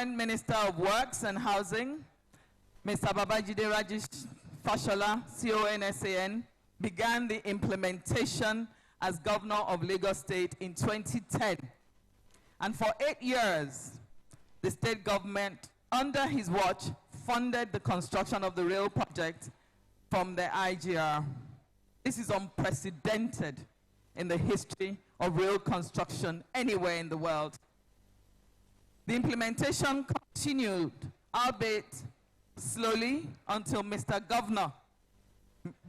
current Minister of Works and Housing, Mr. Babajide Rajesh Fashola, CONSAN, began the implementation as Governor of Lagos State in 2010. And for 8 years, the state government, under his watch, funded the construction of the rail project from the IGR. This is unprecedented in the history of rail construction anywhere in the world. The implementation continued, albeit slowly, until Mr. Governor,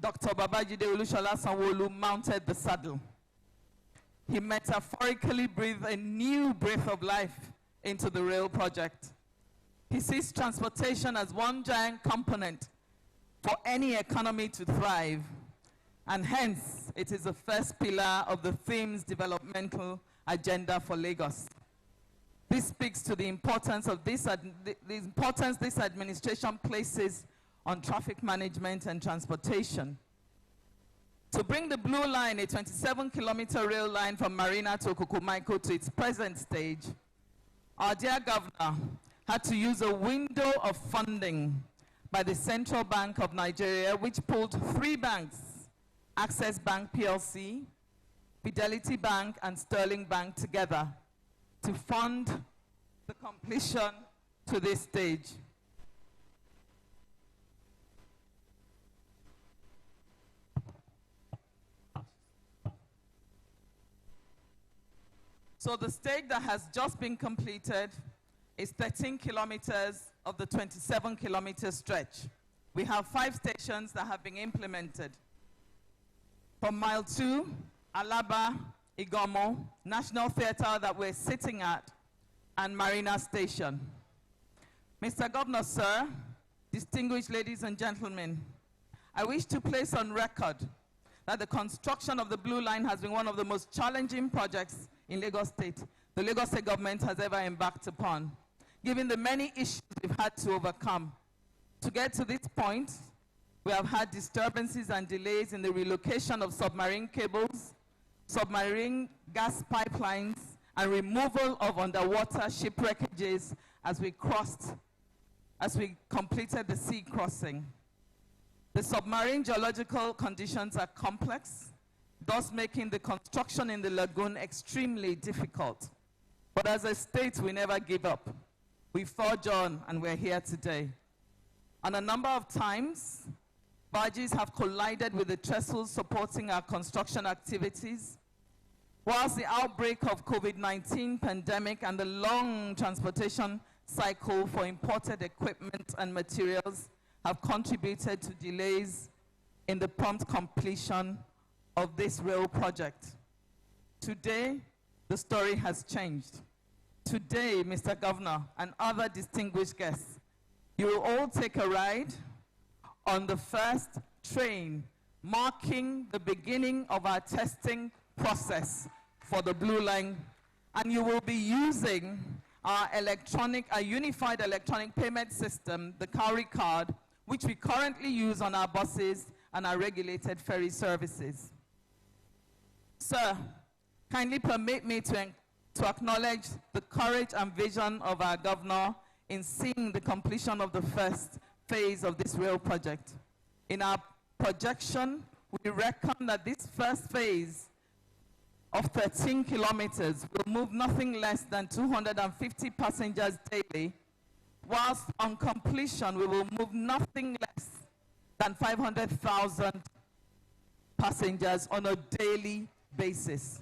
Dr. Babajide Olushola Sanwo-Olu, mounted the saddle. He metaphorically breathed a new breath of life into the rail project. He sees transportation as one giant component for any economy to thrive, and hence it is the first pillar of the theme's developmental agenda for Lagos. This speaks to the importance of this administration places on traffic management and transportation. To bring the Blue Line, a 27-kilometer rail line from Marina to Okumaiko, to its present stage, our dear governor had to use a window of funding by the Central Bank of Nigeria, which pulled 3 banks, Access Bank PLC, Fidelity Bank, and Sterling Bank together to fund the completion to this stage. So the stage that has just been completed is 13 kilometers of the 27-kilometer stretch. We have 5 stations that have been implemented. From Mile 2, Alaba, Igomo, National Theatre that we're sitting at, and Marina Station. Mr. Governor, sir, distinguished ladies and gentlemen, I wish to place on record that the construction of the Blue Line has been one of the most challenging projects in Lagos State the Lagos State government has ever embarked upon, given the many issues we've had to overcome. To get to this point, we have had disturbances and delays in the relocation of submarine cables, submarine gas pipelines, and removal of underwater shipwreckages as we completed the sea crossing. The submarine geological conditions are complex, thus making the construction in the lagoon extremely difficult. But as a state, we never give up. We forge on, and we're here today. And a number of times, barges have collided with the trestles supporting our construction activities. Whilst the outbreak of COVID-19 pandemic and the long transportation cycle for imported equipment and materials have contributed to delays in the prompt completion of this rail project. Today, the story has changed. Today, Mr. Governor and other distinguished guests, you will all take a ride on the first train, marking the beginning of our testing process for the Blue Line, and you will be using our unified electronic payment system, the Cowrie card, which we currently use on our buses and our regulated ferry services. Sir, kindly permit me to acknowledge the courage and vision of our governor in seeing the completion of the first phase of this rail project. In our projection, we reckon that this first phase of 13 kilometers will move nothing less than 250 passengers daily, whilst on completion we will move nothing less than 500,000 passengers on a daily basis.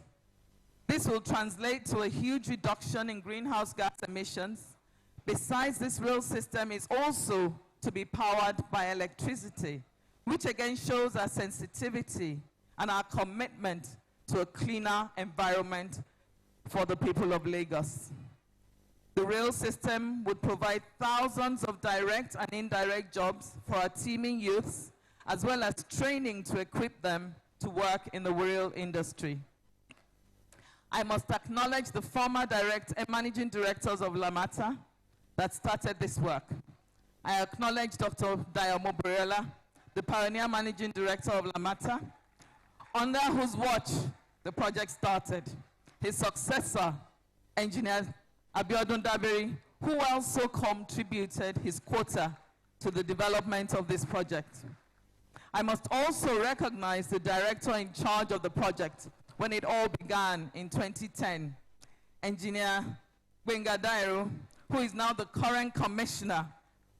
This will translate to a huge reduction in greenhouse gas emissions. Besides, this rail system is also to be powered by electricity, which again shows our sensitivity and our commitment to a cleaner environment for the people of Lagos. The rail system would provide thousands of direct and indirect jobs for our teeming youths, as well as training to equip them to work in the rail industry. I must acknowledge the former managing directors of Lamata that started this work. I acknowledge Dr. Dayomo Borella, the pioneer managing director of Lamata, under whose watch the project started. His successor, Engineer Abiodun Dabiri, who also contributed his quota to the development of this project. I must also recognize the director in charge of the project when it all began in 2010, Engineer Gbenga Dairo, who is now the current Commissioner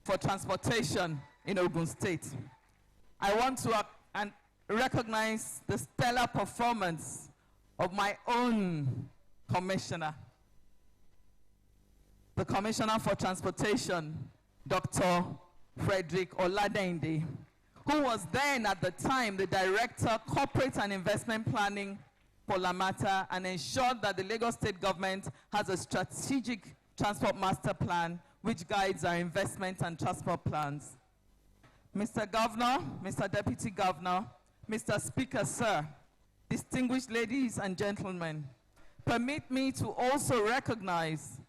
for Transportation in Ogun State. I want to recognize the stellar performance of my own Commissioner, the Commissioner for Transportation, Dr. Frederick Oladende, who was then at the time the Director, Corporate and Investment Planning for Lamata, and ensured that the Lagos State government has a strategic transport master plan which guides our investment and transport plans. Mr. Governor, Mr. Deputy Governor, Mr. Speaker, sir, distinguished ladies and gentlemen, permit me to also recognize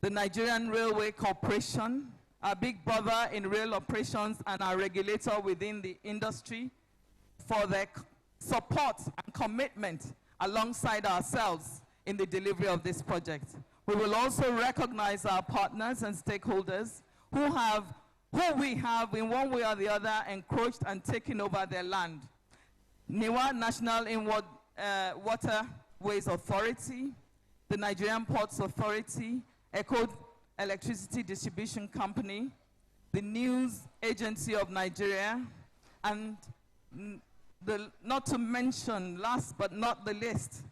the Nigerian Railway Corporation, our big brother in rail operations and our regulator within the industry, for their support and commitment alongside ourselves in the delivery of this project. We will also recognize our partners and stakeholders who we have in one way or the other encroached and taken over their land. NIWA, National Inward Waterways Authority, the Nigerian Ports Authority, Echo Electricity Distribution Company, the News Agency of Nigeria, and not to mention, last but not the least,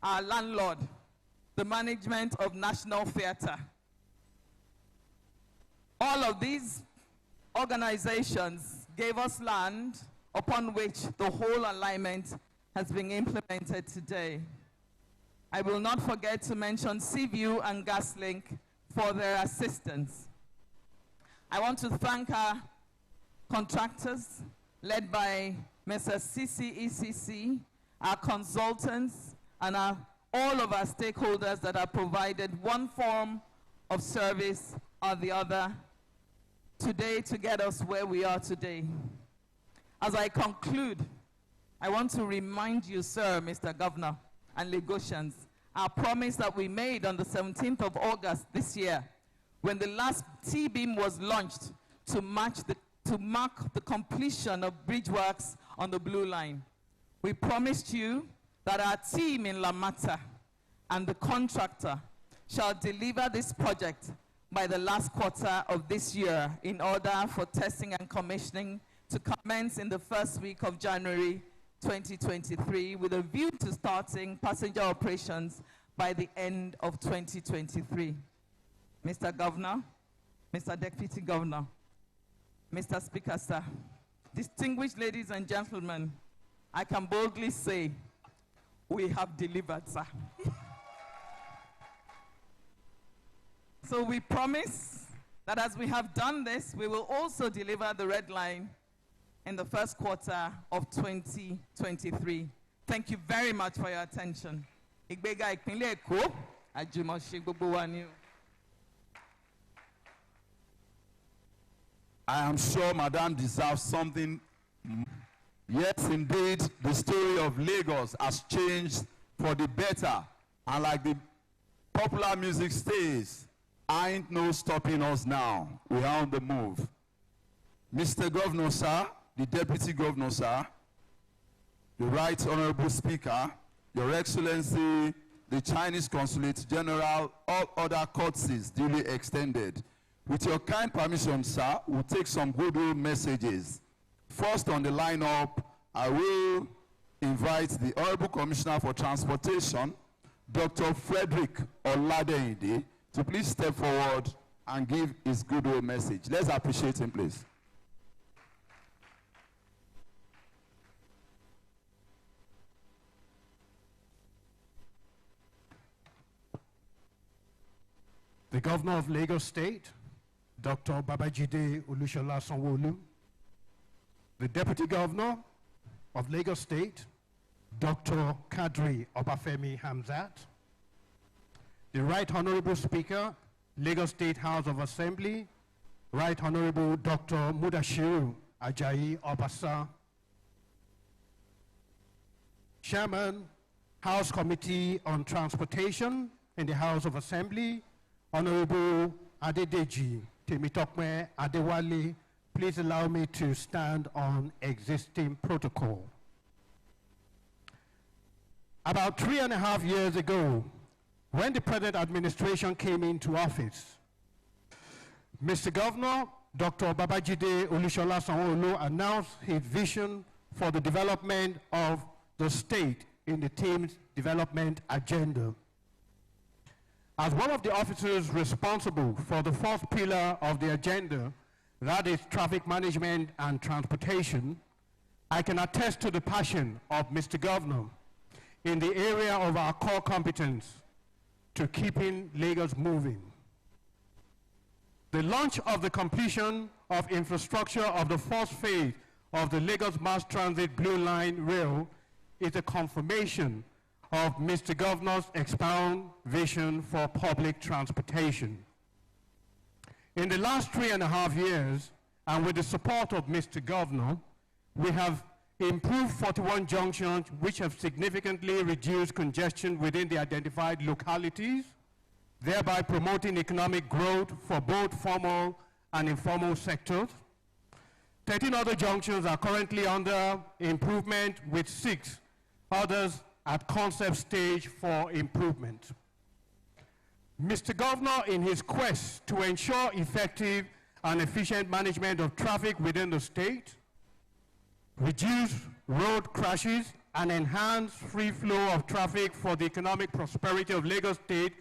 our landlord, the management of National Theatre. All of these organizations gave us land upon which the whole alignment has been implemented today. I will not forget to mention Seaview and GasLink for their assistance. I want to thank our contractors, led by Mr. CCECC, our consultants, and all of our stakeholders that have provided one form of service or the other today to get us where we are today. As I conclude, I want to remind you, sir, Mr. Governor, and Lagosians, our promise that we made on the 17th of August this year, when the last T-beam was launched to mark the completion of bridge works on the Blue Line. We promised you that our team in Lamata and the contractor shall deliver this project by the last quarter of this year in order for testing and commissioning to commence in the first week of January 2023 with a view to starting passenger operations by the end of 2023. Mr. Governor, Mr. Deputy Governor, Mr. Speaker, sir, distinguished ladies and gentlemen, I can boldly say we have delivered, sir. So we promise that as we have done this, we will also deliver the red line in the first quarter of 2023. Thank you very much for your attention. Igbega Ìpínlẹ̀ Èkó, àjùmọ̀ṣe gbogbo wa ni o. I am sure Madam deserves something. Yes, indeed, the story of Lagos has changed for the better. And like the popular music says, ain't no stopping us now. We are on the move. Mr. Governor, sir, the Deputy Governor, sir, the Right Honorable Speaker, Your Excellency, the Chinese Consulate General, all other courtesies duly extended. With your kind permission, sir, we'll take some goodwill messages. First on the lineup, I will invite the Honorable Commissioner for Transportation, Dr. Frederick Oladende, to please step forward and give his goodwill message. Let's appreciate him, please. The Governor of Lagos State, Dr. Babajide Olusola Sanwo-Olu, the Deputy Governor of Lagos State, Dr. Kadri Obafemi Hamzat, the Right Honorable Speaker, Lagos State House of Assembly, Right Honorable Dr. Mudashiru Ajayi Obasa, Chairman, House Committee on Transportation in the House of Assembly, Honorable Adedeji Temitokme Adewale, please allow me to stand on existing protocol. About 3.5 years ago, when the present administration came into office, Mr. Governor, Dr. Babajide Olusola Sanwo-Olu announced his vision for the development of the state in the team's development agenda. As one of the officers responsible for the fourth pillar of the agenda, that is traffic management and transportation, I can attest to the passion of Mr. Governor in the area of our core competence to keeping Lagos moving. The launch of the completion of infrastructure of the first phase of the Lagos Mass Transit Blue Line Rail is a confirmation of Mr. Governor's expound vision for public transportation. In the last 3.5 years, and with the support of Mr. Governor, we have improved 41 junctions which have significantly reduced congestion within the identified localities, thereby promoting economic growth for both formal and informal sectors. 13 other junctions are currently under improvement, with 6 others at concept stage for improvement. Mr. Governor, in his quest to ensure effective and efficient management of traffic within the state, reduce road crashes, and enhance free flow of traffic for the economic prosperity of Lagos State,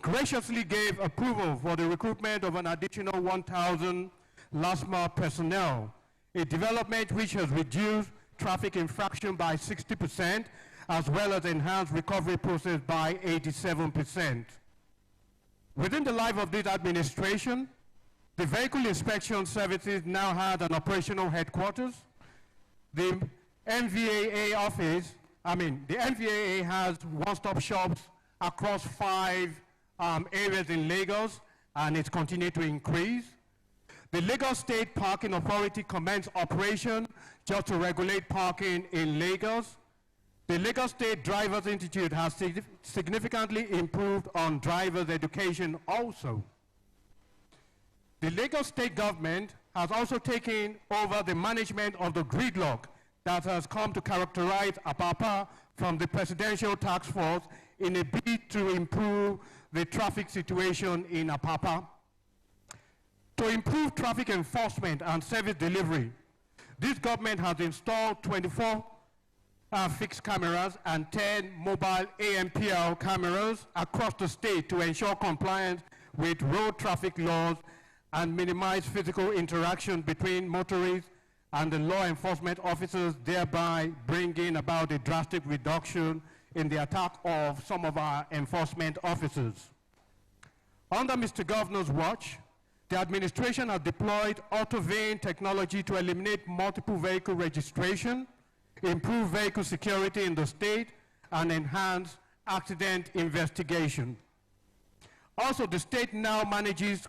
graciously gave approval for the recruitment of an additional 1,000 LASMA personnel, a development which has reduced traffic infraction by 60%, as well as enhanced recovery process by 87%. Within the life of this administration, the Vehicle Inspection Services now had an operational headquarters. The MVAA office, the MVAA has one-stop shops across 5 areas in Lagos, and it's continued to increase. The Lagos State Parking Authority commenced operation just to regulate parking in Lagos. The Lagos State Drivers Institute has significantly improved on drivers' education also. The Lagos State government has also taken over the management of the gridlock that has come to characterize Apapa from the Presidential Task Force in a bid to improve the traffic situation in Apapa. To improve traffic enforcement and service delivery, this government has installed 24 fixed cameras and 10 mobile AMPL cameras across the state to ensure compliance with road traffic laws and minimize physical interaction between motorists and the law enforcement officers, thereby bringing about a drastic reduction in the attack of some of our enforcement officers. Under Mr. Governor's watch, the administration has deployed auto-veying technology to eliminate multiple vehicle registration, improve vehicle security in the state, and enhance accident investigation. Also, the state now manages,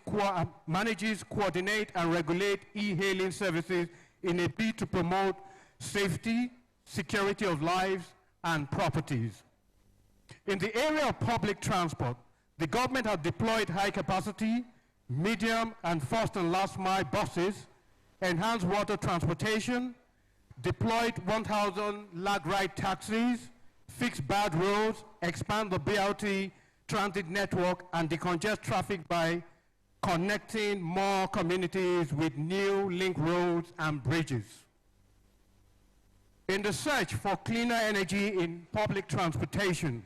coordinate, and regulate e-hailing services in a bid to promote safety, security of lives, and properties. In the area of public transport, the government has deployed high-capacity, medium, and first and last mile buses, enhanced water transportation, deployed 1,000 lag ride taxis, fixed bad roads, expand the BRT transit network, and decongest traffic by connecting more communities with new link roads and bridges. In the search for cleaner energy in public transportation,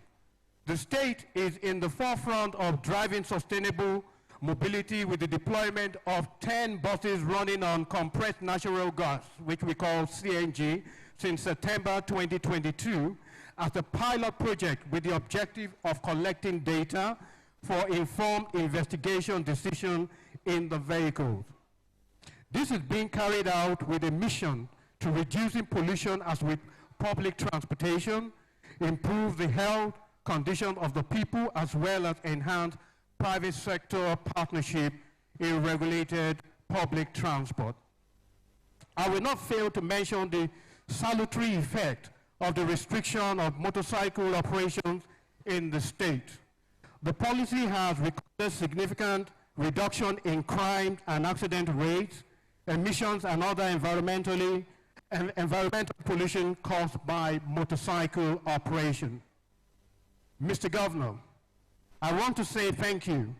the state is in the forefront of driving sustainable mobility with the deployment of 10 buses running on compressed natural gas, which we call CNG, since September 2022 as a pilot project with the objective of collecting data for informed investigation decision in the vehicles. This is being carried out with a mission to reducing pollution as with public transportation, improve the health condition of the people, as well as enhance private sector partnership in regulated public transport. I will not fail to mention the salutary effect of the restriction of motorcycle operations in the state. The policy has recorded significant reduction in crime and accident rates, emissions and other environmental pollution caused by motorcycle operation. Mr. Governor, I want to say thank you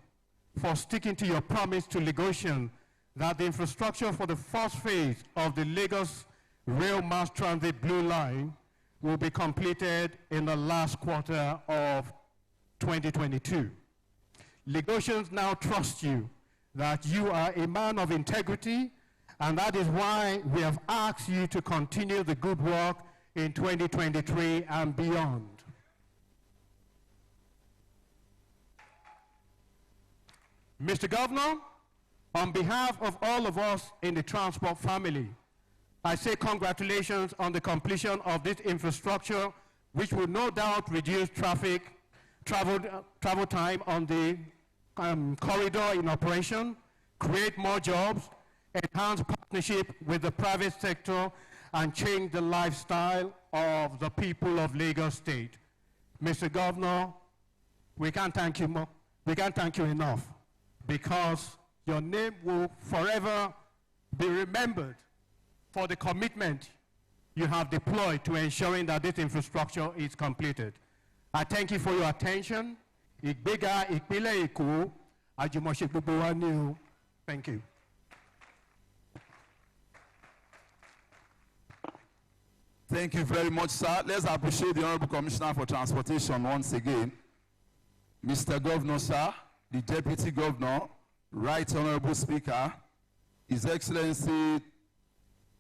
for sticking to your promise to Lagosians that the infrastructure for the first phase of the Lagos Rail Mass Transit Blue Line will be completed in the last quarter of 2022. Lagosians now trust you that you are a man of integrity, and that is why we have asked you to continue the good work in 2023 and beyond. Mr. Governor, on behalf of all of us in the transport family, I say congratulations on the completion of this infrastructure, which will no doubt reduce travel time on the corridor in operation, create more jobs, enhance partnership with the private sector, and change the lifestyle of the people of Lagos State. Mr. Governor, we can't thank you more. We can't thank you enough, because your name will forever be remembered for the commitment you have deployed to ensuring that this infrastructure is completed. I thank you for your attention. Ìgbéga ìpínlẹ̀ Èkó, àjùmọ̀ṣe gbogbo wa ni o. Thank you. Thank you very much, sir. Let's appreciate the Honorable Commissioner for Transportation once again. Mr. Governor, sir, the Deputy Governor, Right Honorable Speaker, His Excellency,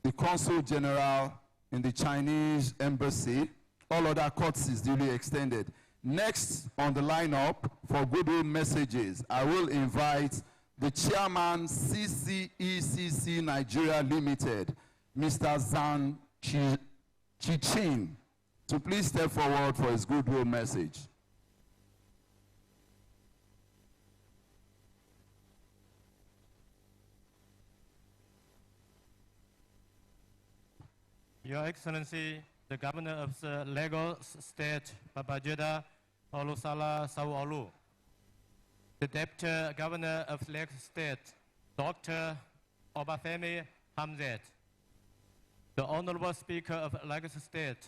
the Consul General in the Chinese Embassy, all other courtesies duly extended. Next on the lineup for goodwill messages, I will invite the Chairman CCECC Nigeria Limited, Mr. Zhang Chichin, to please step forward for his goodwill message. Your Excellency, the Governor of the Lagos State, Babajide Olusala Sanwo-Olu, the Deputy Governor of Lagos State, Dr. Obafemi Hamzat, the Honorable Speaker of Lagos State,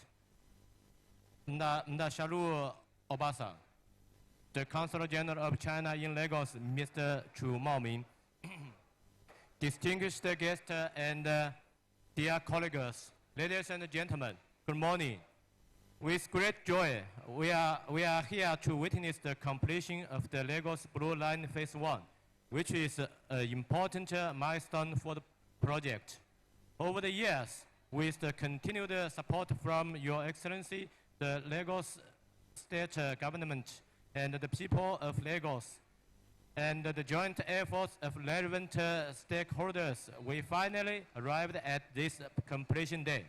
Ndasharu Obasa, the Consul General of China in Lagos, Mr. Chu Maoming, distinguished guests and dear colleagues, ladies and gentlemen, good morning. With great joy, we are here to witness the completion of the Lagos Blue Line Phase 1, which is an important milestone for the project. Over the years, with the continued support from Your Excellency, the Lagos State Government, and the people of Lagos, and the joint efforts of relevant stakeholders, we finally arrived at this completion day.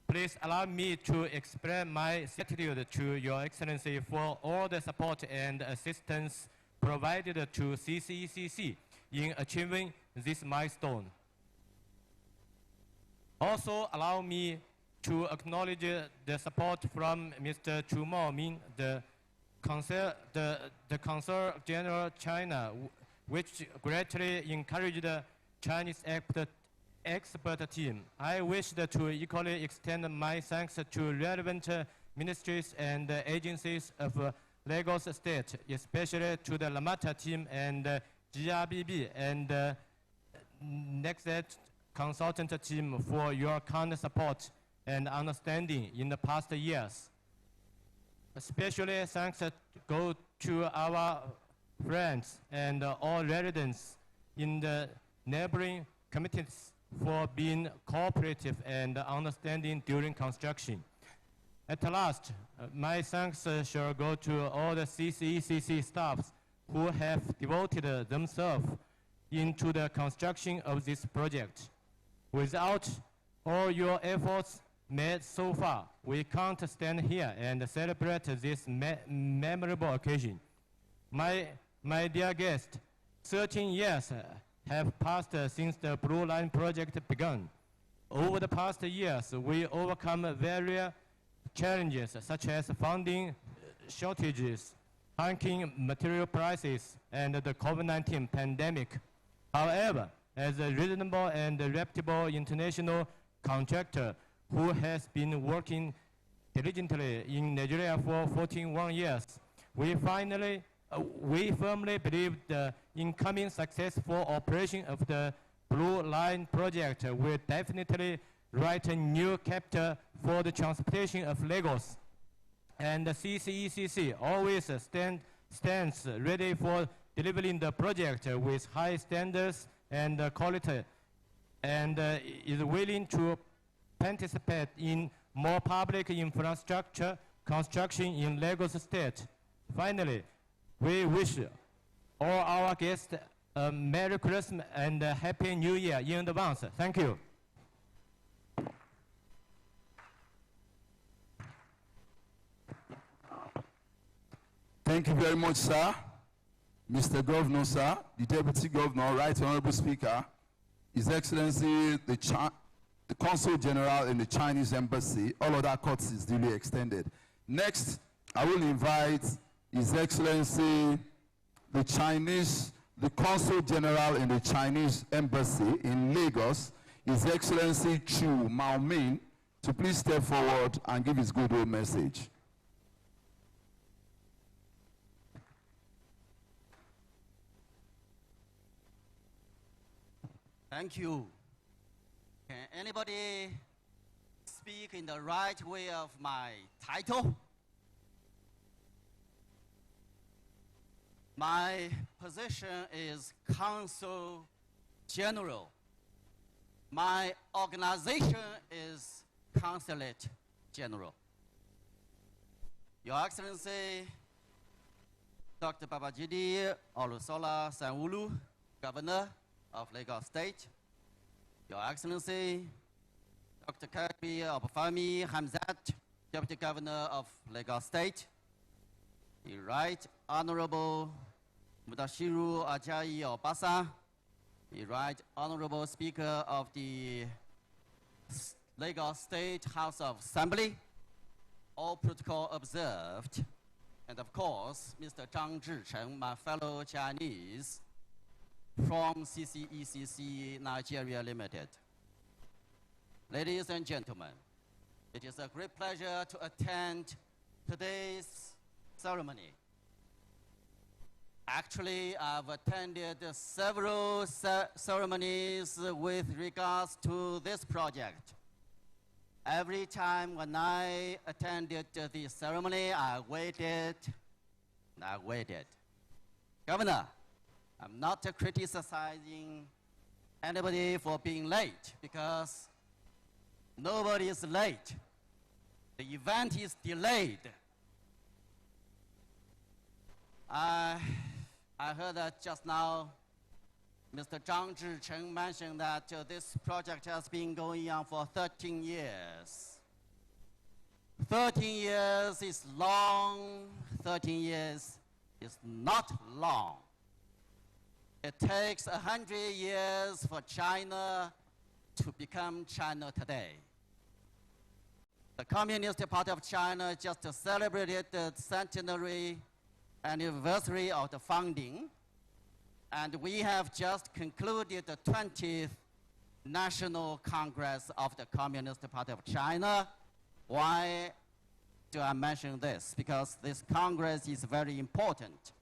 Please allow me to express my gratitude to Your Excellency for all the support and assistance provided to CCECC in achieving this milestone. Also, allow me to acknowledge the support from Mr. Chu Maoming, the Consul General China, which greatly encouraged the Chinese expert team. I wish to equally extend my thanks to relevant ministries and agencies of Lagos State, especially to the Lamata team and GRBB and Nexet consultant team for your kind support and understanding in the past years. Especially thanks go to our friends and all residents in the neighboring communities for being cooperative and understanding during construction. At last, my thanks shall go to all the CCECC staffs who have devoted themselves into the construction of this project. Without all your efforts made so far, we can't stand here and celebrate this memorable occasion. My dear guest, 13 years have passed since the Blue Line project began. Over the past years, we overcome various challenges such as funding shortages, hiking material prices and the COVID-19 pandemic. However, as a reasonable and reputable international contractor who has been working diligently in Nigeria for 41 years, we firmly believe the incoming successful operation of the Blue Line project will definitely write a new chapter for the transportation of Lagos. And the CCECC always stands ready for delivering the project with high standards and quality, and is willing to participate in more public infrastructure construction in Lagos State. Finally, we wish all our guests a Merry Christmas and a Happy New Year in advance. Thank you. Thank you very much, sir. Mr. Governor, sir, the Deputy Governor, Right Honorable Speaker, His Excellency, the Consul General in the Chinese Embassy, all other courtesies duly extended. Next, I will invite His Excellency, the Consul General in the Chinese Embassy in Lagos, His Excellency Chu Maoming, to please step forward and give his goodwill message. Thank you. Can anybody speak in the right way of my title? My position is Consul General. My organization is Consulate General. Your Excellency, Dr. Babajide Olusola Sanwo-Olu, Governor of Lagos State. Your Excellency, Dr. Kirby Obafemi Hamzat, Deputy Governor of Lagos State. The Right Honorable Mudashiru Ajayi Obasa, the Right Honorable Speaker of the Lagos State House of Assembly, all protocol observed, and of course, Mr. Zhang Zhicheng, my fellow Chinese from CCECC Nigeria Limited. Ladies and gentlemen, it is a great pleasure to attend today's ceremony. Actually, I've attended several ceremonies with regards to this project. Every time when I attended the ceremony, I waited and I waited. Governor, I'm not criticizing anybody for being late, because nobody is late. The event is delayed. I heard that just now Mr. Zhang Zhicheng mentioned that this project has been going on for 13 years. 13 years is long, 13 years is not long. It takes 100 years for China to become China today. The Communist Party of China just celebrated the centenary anniversary of the founding, and we have just concluded the 20th National Congress of the Communist Party of China. Why do I mention this? Because this Congress is very important.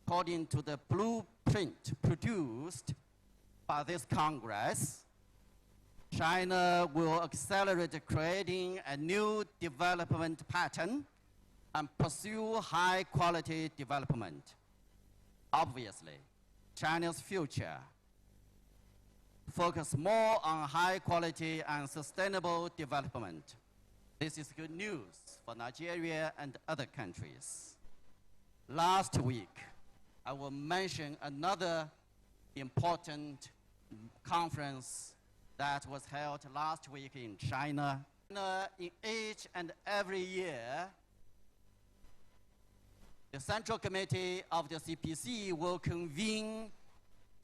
According to the blueprint produced by this Congress, China will accelerate creating a new development pattern and pursue high-quality development. Obviously, China's future focus more on high-quality and sustainable development. This is good news for Nigeria and other countries. Last week, I will mention another important conference that was held last week in China. In each and every year, the Central Committee of the CPC will convene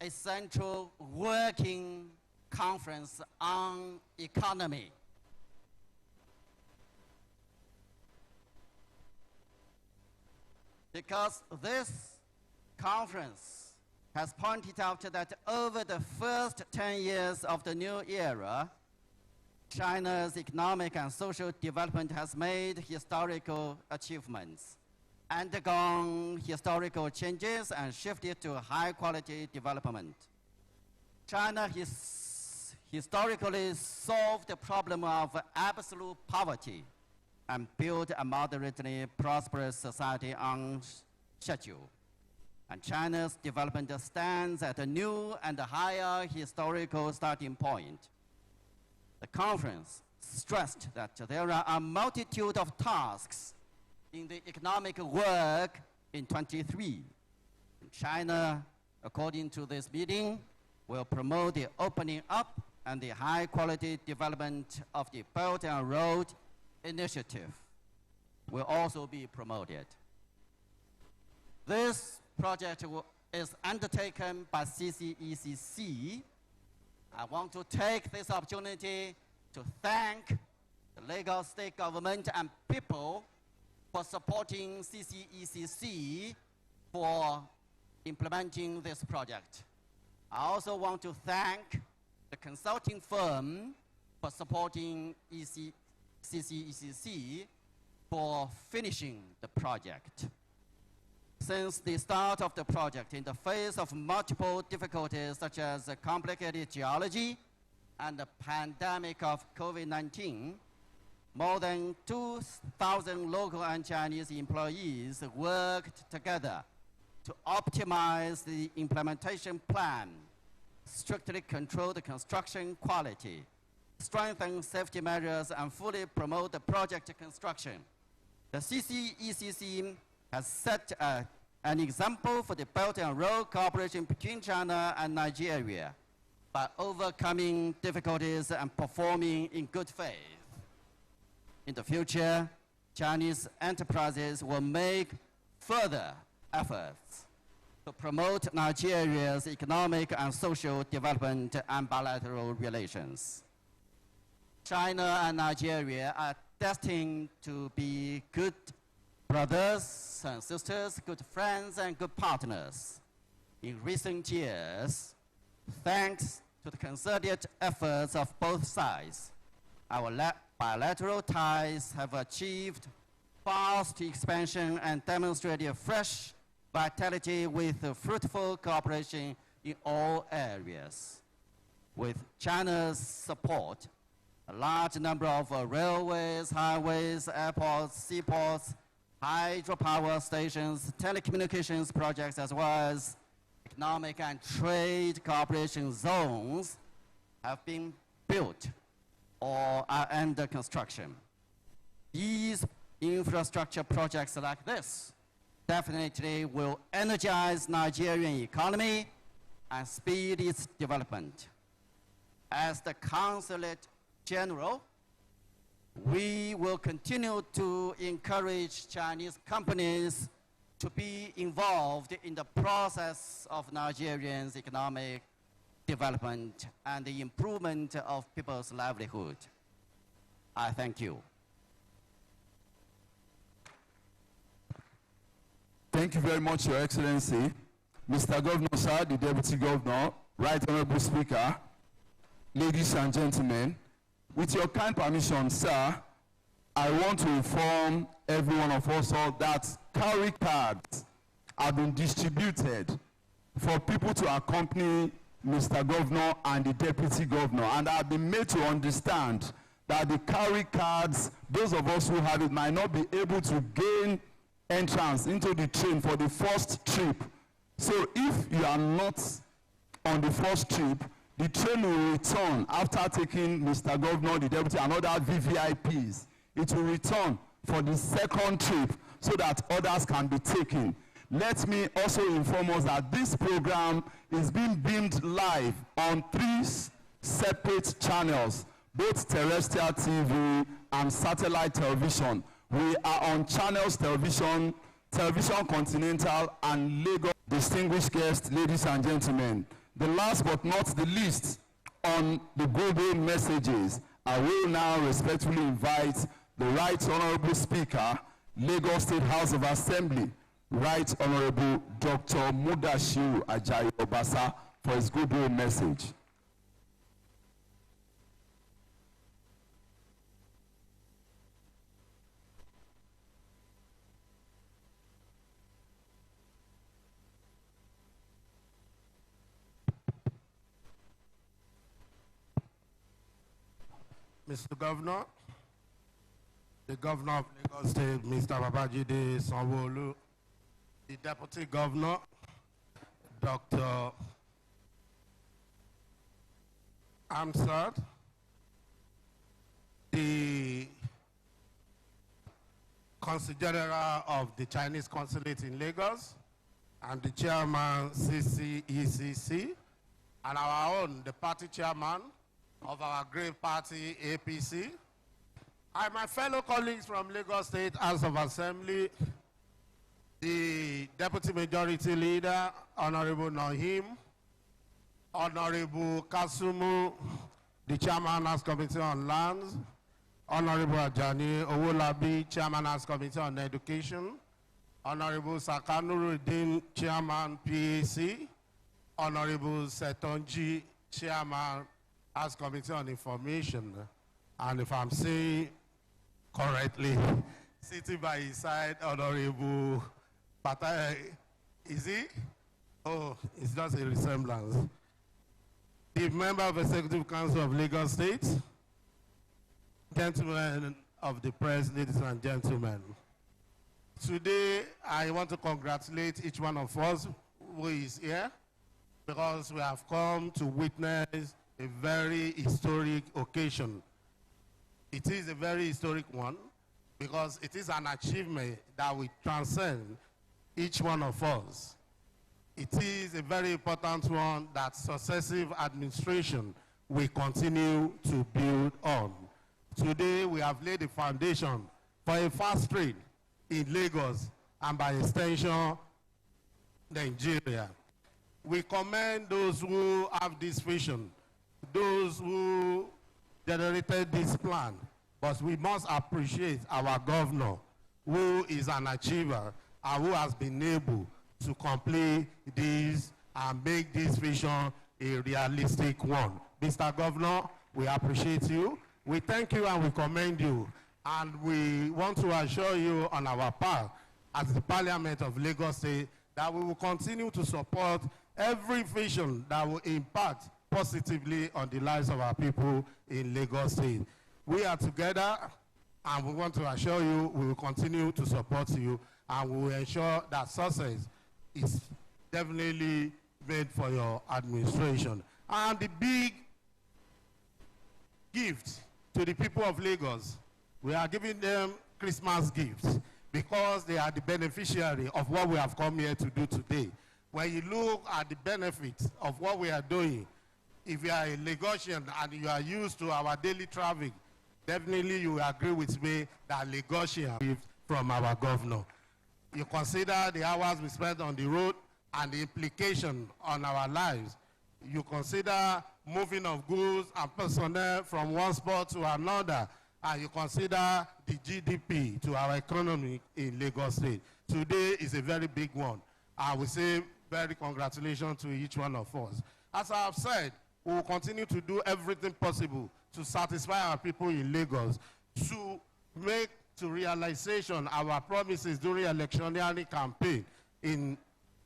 a central working conference on economy. because this conference has pointed out that over the first 10 years of the new era, China's economic and social development has made historical achievements, undergone historical changes, and shifted to high-quality development. China has historically solved the problem of absolute poverty and built a moderately prosperous society on schedule. And China's development stands at a new and higher historical starting point. The conference stressed that there are a multitude of tasks in the economic work in 23. China, according to this meeting, will promote the opening up and the high-quality development of the Belt and Road Initiative will also be promoted. This project is undertaken by CCECC. I want to take this opportunity to thank the Lagos State government and people for supporting CCECC for implementing this project. I also want to thank the consulting firm for supporting CCECC for finishing the project. Since the start of the project, in the face of multiple difficulties such as complicated geology and the pandemic of COVID-19, more than 2,000 local and Chinese employees worked together to optimize the implementation plan, strictly control the construction quality, strengthen safety measures, and fully promote the project construction. The CCECC has set an example for the Belt and Road cooperation between China and Nigeria by overcoming difficulties and performing in good faith. In the future, Chinese enterprises will make further efforts to promote Nigeria's economic and social development and bilateral relations. China and Nigeria are destined to be good brothers and sisters, good friends and good partners. In recent years, thanks to the concerted efforts of both sides, our bilateral ties have achieved fast expansion and demonstrated fresh vitality with fruitful cooperation in all areas. With China's support, a large number of railways, highways, airports, seaports, hydropower stations, telecommunications projects, as well as economic and trade cooperation zones have been built or are under construction. These infrastructure projects like this definitely will energize Nigerian economy and speed its development. As the Consulate General, we will continue to encourage Chinese companies to be involved in the process of Nigerians' economic development and the improvement of people's livelihood. I thank you. Thank you very much, Your Excellency. Mr. Governor, sir, the Deputy Governor, Right Honorable Speaker, ladies and gentlemen, with your kind permission, sir, I want to inform every one of us all that carry cards have been distributed for people to accompany Mr. Governor and the Deputy Governor, and I have been made to understand that the carry cards, those of us who have it might not be able to gain entrance into the train for the first trip. So if you are not on the first trip, the train will return after taking Mr. Governor, the Deputy, and other VVIPs. It will return for the second trip so that others can be taken. Let me also inform us that this program is being beamed live on 3 separate channels, both terrestrial TV and satellite television. We are on Channels Television, Television Continental, and Lagos. Distinguished guests, ladies and gentlemen, the last but not the least on the global messages, I will now respectfully invite the Right Honorable Speaker, Lagos State House of Assembly, Right Honorable Dr. Mudashiru Ajayi Obasa for his goodwill message. Mr. Governor, the Governor of Lagos State, Mr. Babajide Sanwo-Olu, the Deputy Governor, Dr. Amsad, the Consul General of the Chinese Consulate in Lagos, and the Chairman CCECC, and our own, the party chairman of our great party, APC, and my fellow colleagues from Lagos State House of Assembly, the Deputy Majority Leader, Honorable Nohim, Honorable Kasumu, the Chairman House Committee on Lands, Honorable Ajani Owolabi, Chairman House Committee on Education, Honorable Sakanuruddin, Chairman PAC, Honorable Setonji, Chairman House Committee on Information, and if I'm saying correctly, sitting by his side, Honorable Patai, is he? Oh, it's just a resemblance. The member of Executive Council of Lagos State, gentlemen of the press, ladies and gentlemen. Today, I want to congratulate each one of us who is here because we have come to witness a very historic occasion. It is a very historic one because it is an achievement that will transcend each one of us. It is a very important one that successive administration will continue to build on. Today, we have laid the foundation for a fast train in Lagos and by extension, Nigeria. We commend those who have this vision, those who generated this plan, but we must appreciate our governor, who is an achiever and who has been able to complete this and make this vision a realistic one. Mr. Governor, we appreciate you. We thank you and we commend you. And we want to assure you on our part as the Parliament of Lagos State that we will continue to support every vision that will impact positively on the lives of our people in Lagos State. We are together and we want to assure you we will continue to support you and we will ensure that success is definitely made for your administration. And the big gift to the people of Lagos, we are giving them Christmas gifts because they are the beneficiary of what we have come here to do today. When you look at the benefits of what we are doing, if you are a Lagosian and you are used to our daily traffic, definitely you will agree with me that Lagosian gift from our governor. You consider the hours we spend on the road and the implication on our lives. You consider moving of goods and personnel from one spot to another, and you consider the GDP to our economy in Lagos State. Today is a very big one. I will say very congratulations to each one of us. As I have said, we will continue to do everything possible to satisfy our people in Lagos, to make to realization our promises during electioneering campaign in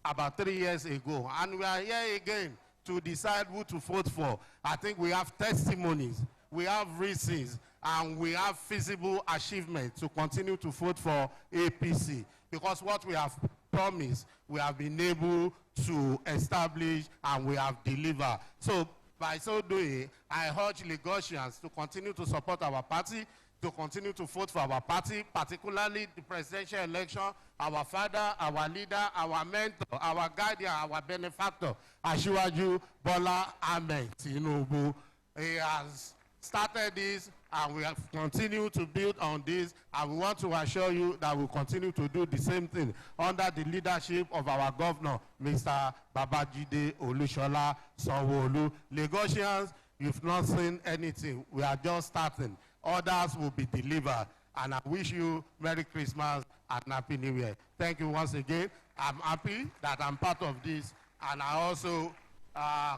about 3 years ago. And we are here again to decide who to vote for. I think we have testimonies, we have reasons, and we have feasible achievements to continue to vote for APC. Because what we have promised, we have been able to establish and we have delivered. So by so doing, I urge Lagosians to continue to support our party, to continue to vote for our party, particularly the presidential election, our father, our leader, our mentor, our guardian, our benefactor, Asiwaju Bola Ahmed Tinubu. He has started this and we have continued to build on this, and we want to assure you that we'll continue to do the same thing under the leadership of our governor, Mr. Babajide Olusola Sanwo-Olu. Lagosians, you've not seen anything. We are just starting. Others will be delivered. And I wish you Merry Christmas and Happy New Year. Thank you once again. I'm happy that I'm part of this, and I also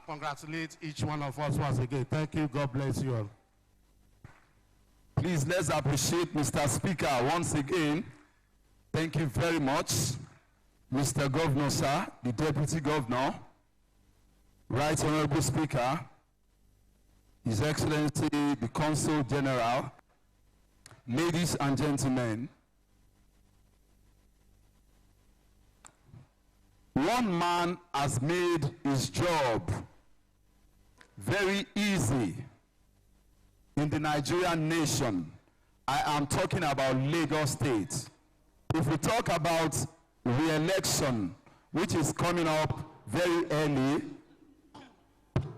congratulate each one of us once again. Thank you. God bless you all. Please, let's appreciate Mr. Speaker once again. Thank you very much, Mr. Governor, sir, the Deputy Governor, Right Honorable Speaker, His Excellency, the Consul General, ladies and gentlemen. One man has made his job very easy in the Nigerian nation. I am talking about Lagos State. If we talk about re-election, which is coming up very early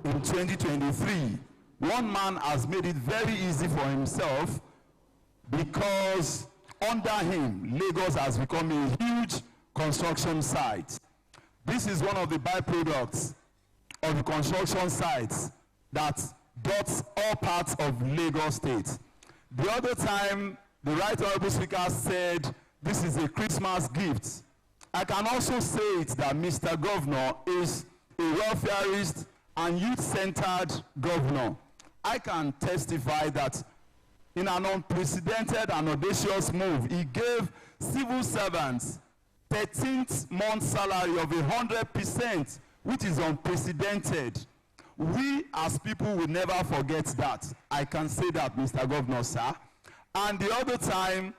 in 2023, one man has made it very easy for himself because under him, Lagos has become a huge construction site. This is one of the byproducts of the construction sites that dots all parts of Lagos State. The other time, the Right Honorable Speaker said this is a Christmas gift. I can also say it that Mr. Governor is a welfareist and youth-centered governor. I can testify that in an unprecedented and audacious move, he gave civil servants 13th month salary of 100%, which is unprecedented. We as people will never forget that. I can say that, Mr. Governor, sir. And the other time,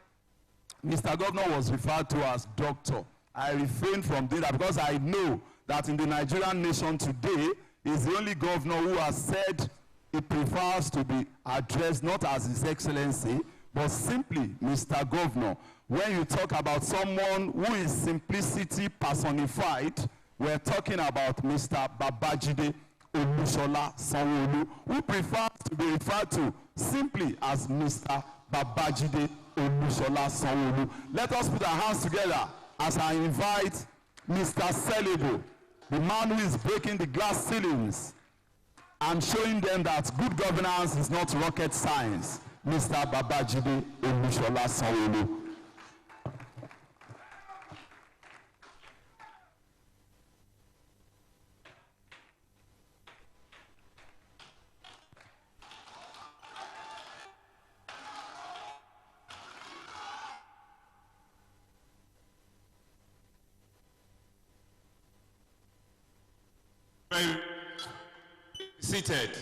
Mr. Governor was referred to as doctor. I refrain from doing that because I know that in the Nigerian nation today, he's the only governor who has said he prefers to be addressed not as His Excellency, but simply Mr. Governor. When you talk about someone who is simplicity personified, we're talking about Mr. Babajide Olusola Sanwo-Olu, who prefers to be referred to simply as Mr. Babajide Olusola Sanwo-Olu. Let us put our hands together as I invite Mr. Celibo, the man who is breaking the glass ceilings and showing them that good governance is not rocket science. Mr. Babajide Olusola Sanwo-Olu. Seated.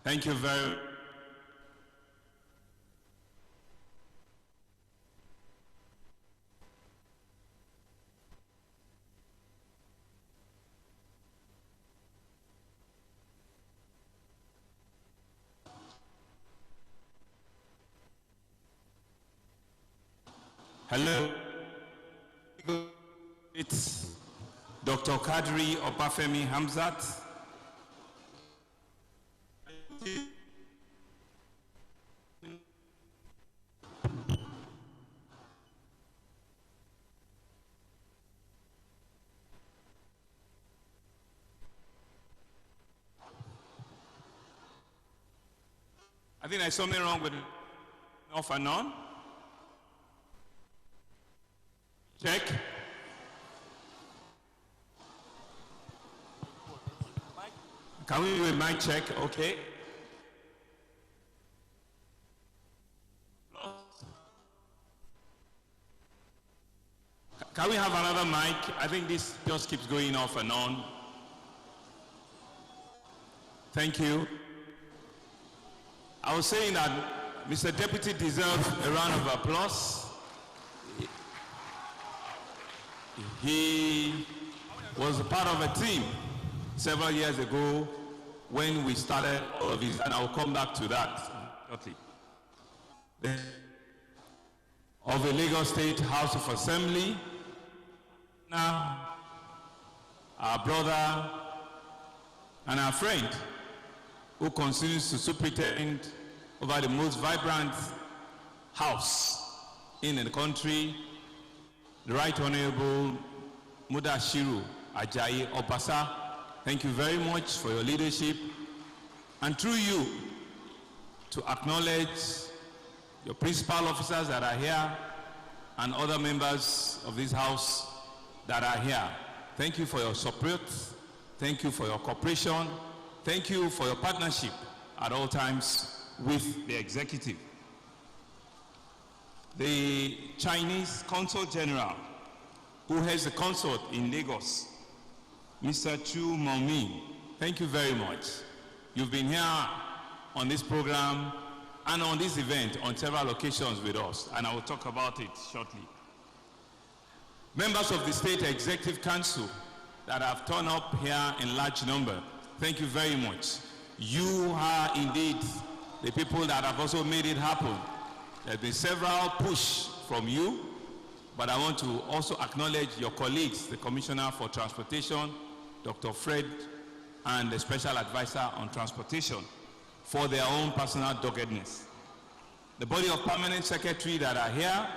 Thank you very much. Hello. It's Dr. Kadri Obafemi Hamzat. I think there's something wrong with off and on. Check. Can we do a mic check? Okay. Can we have another mic? I think this just keeps going off and on. Thank you. I was saying that Mr. Deputy deserves a round of applause. He was a part of a team several years ago when we started all of this, and I'll come back to that shortly. Of the Lagos State House of Assembly, now our brother and our friend who continues to superintend over the most vibrant house in the country, the Right Honorable Mudashiru Ajayi Obasa. Thank you very much for your leadership. and through you to acknowledge your principal officers that are here and other members of this house that are here. Thank you for your support. Thank you for your cooperation. Thank you for your partnership at all times with the executive. The Chinese Consul General, who heads the consult in Lagos, Mr. Chu Mengmin, thank you very much. You've been here on this program and on this event on several occasions with us, and I will talk about it shortly. Members of the State Executive Council that have turned up here in large number, thank you very much. You are indeed the people that have also made it happen. There have been several push from you, but I want to also acknowledge your colleagues, the Commissioner for Transportation, Dr. Fred, and the Special Advisor on Transportation, for their own personal doggedness. The body of permanent secretary that are here,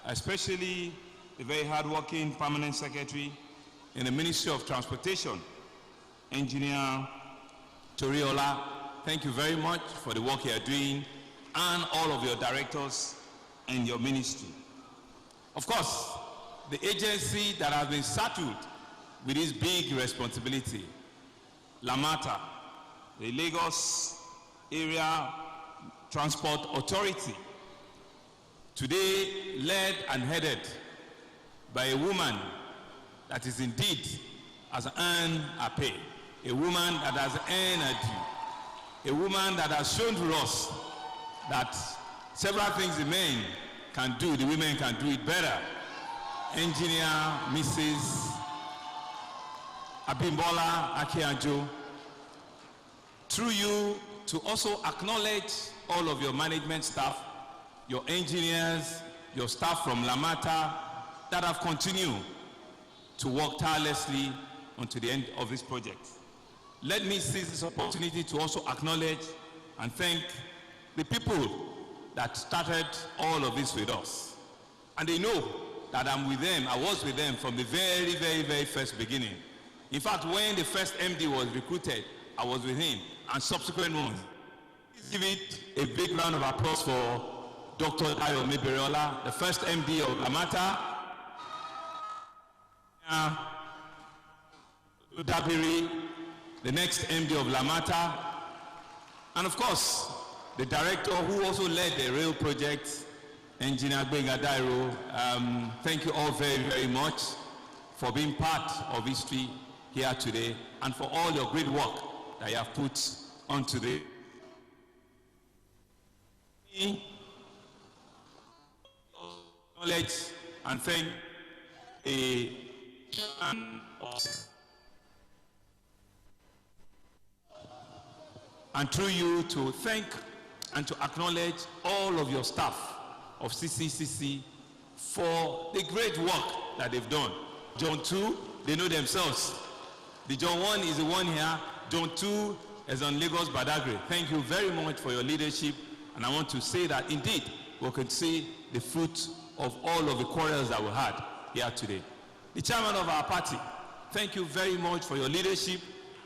especially the very hardworking permanent secretary in the Ministry of Transportation, Engineer Toriola, thank you very much for the work you are doing, and all of your directors and your ministry. Of course, the agency that has been saddled with this big responsibility, LAMATA, the Lagos Area Transport Authority, today led and headed by a woman that is indeed has earned her pay, a woman that has earned her due, a woman that has shown to us that several things the men can do, the women can do it better. Engineer Mrs. Abimbola Akianjo, through you to also acknowledge all of your management staff, your engineers, your staff from LAMATA that have continued to work tirelessly until the end of this project. Let me seize this opportunity to also acknowledge and thank the people that started all of this with us. And they know that I'm with them, I was with them from the very, very, very first beginning. In fact, when the first MD was recruited, I was with him, and subsequent ones. Please give it a big round of applause for Dr. Dayo Meberiola, the first MD of LAMATA, Dabiri, the next MD of LAMATA, and of course, the director who also led the rail project, Engineer Gbenga Dairo. Thank you all very, very much for being part of history here today and for all your great work that you have put onto the knowledge and thank a and through you to thank and to acknowledge all of your staff of CCCC for the great work that they've done. John 2, they know themselves. The John 1 is the one here. John 2 is on Lagos Badagry. Thank you very much for your leadership. And I want to say that indeed we can see the fruit of all of the quarrels that we had here today. The chairman of our party, thank you very much for your leadership.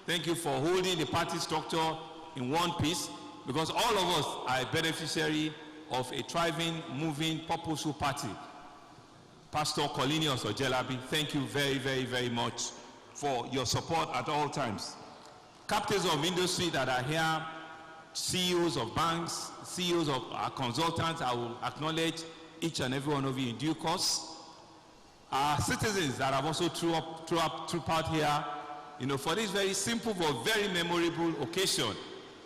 Thank you for holding the party structure in one piece, because all of us are a beneficiary of a thriving, moving, purposeful party. Pastor Colinius Ojelabi, thank you very, very, very much for your support at all times. Captains of industry that are here, CEOs of banks, CEOs of our consultants, I will acknowledge each and every one of you in due course. Our citizens that have also trooped out here, for this very simple but very memorable occasion.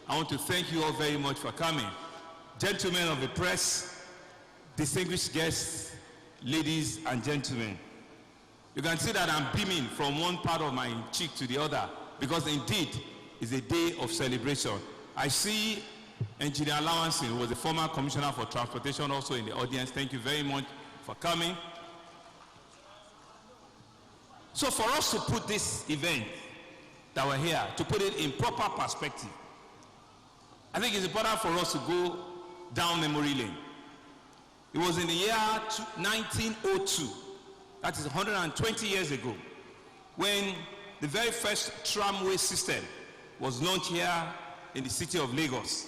I want to thank you all very much for coming. Gentlemen of the press, distinguished guests, ladies and gentlemen. You can see that I'm beaming from one part of my cheek to the other because indeed it's a day of celebration. I see Engineer Lawansin, who was the former Commissioner for Transportation, also in the audience. Thank you very much for coming. So for us to put this event that we're here, to put it in proper perspective, I think it's important for us to go down memory lane. It was in the year 1902, that is 120 years ago, when the very first tramway system was launched here in the city of Lagos.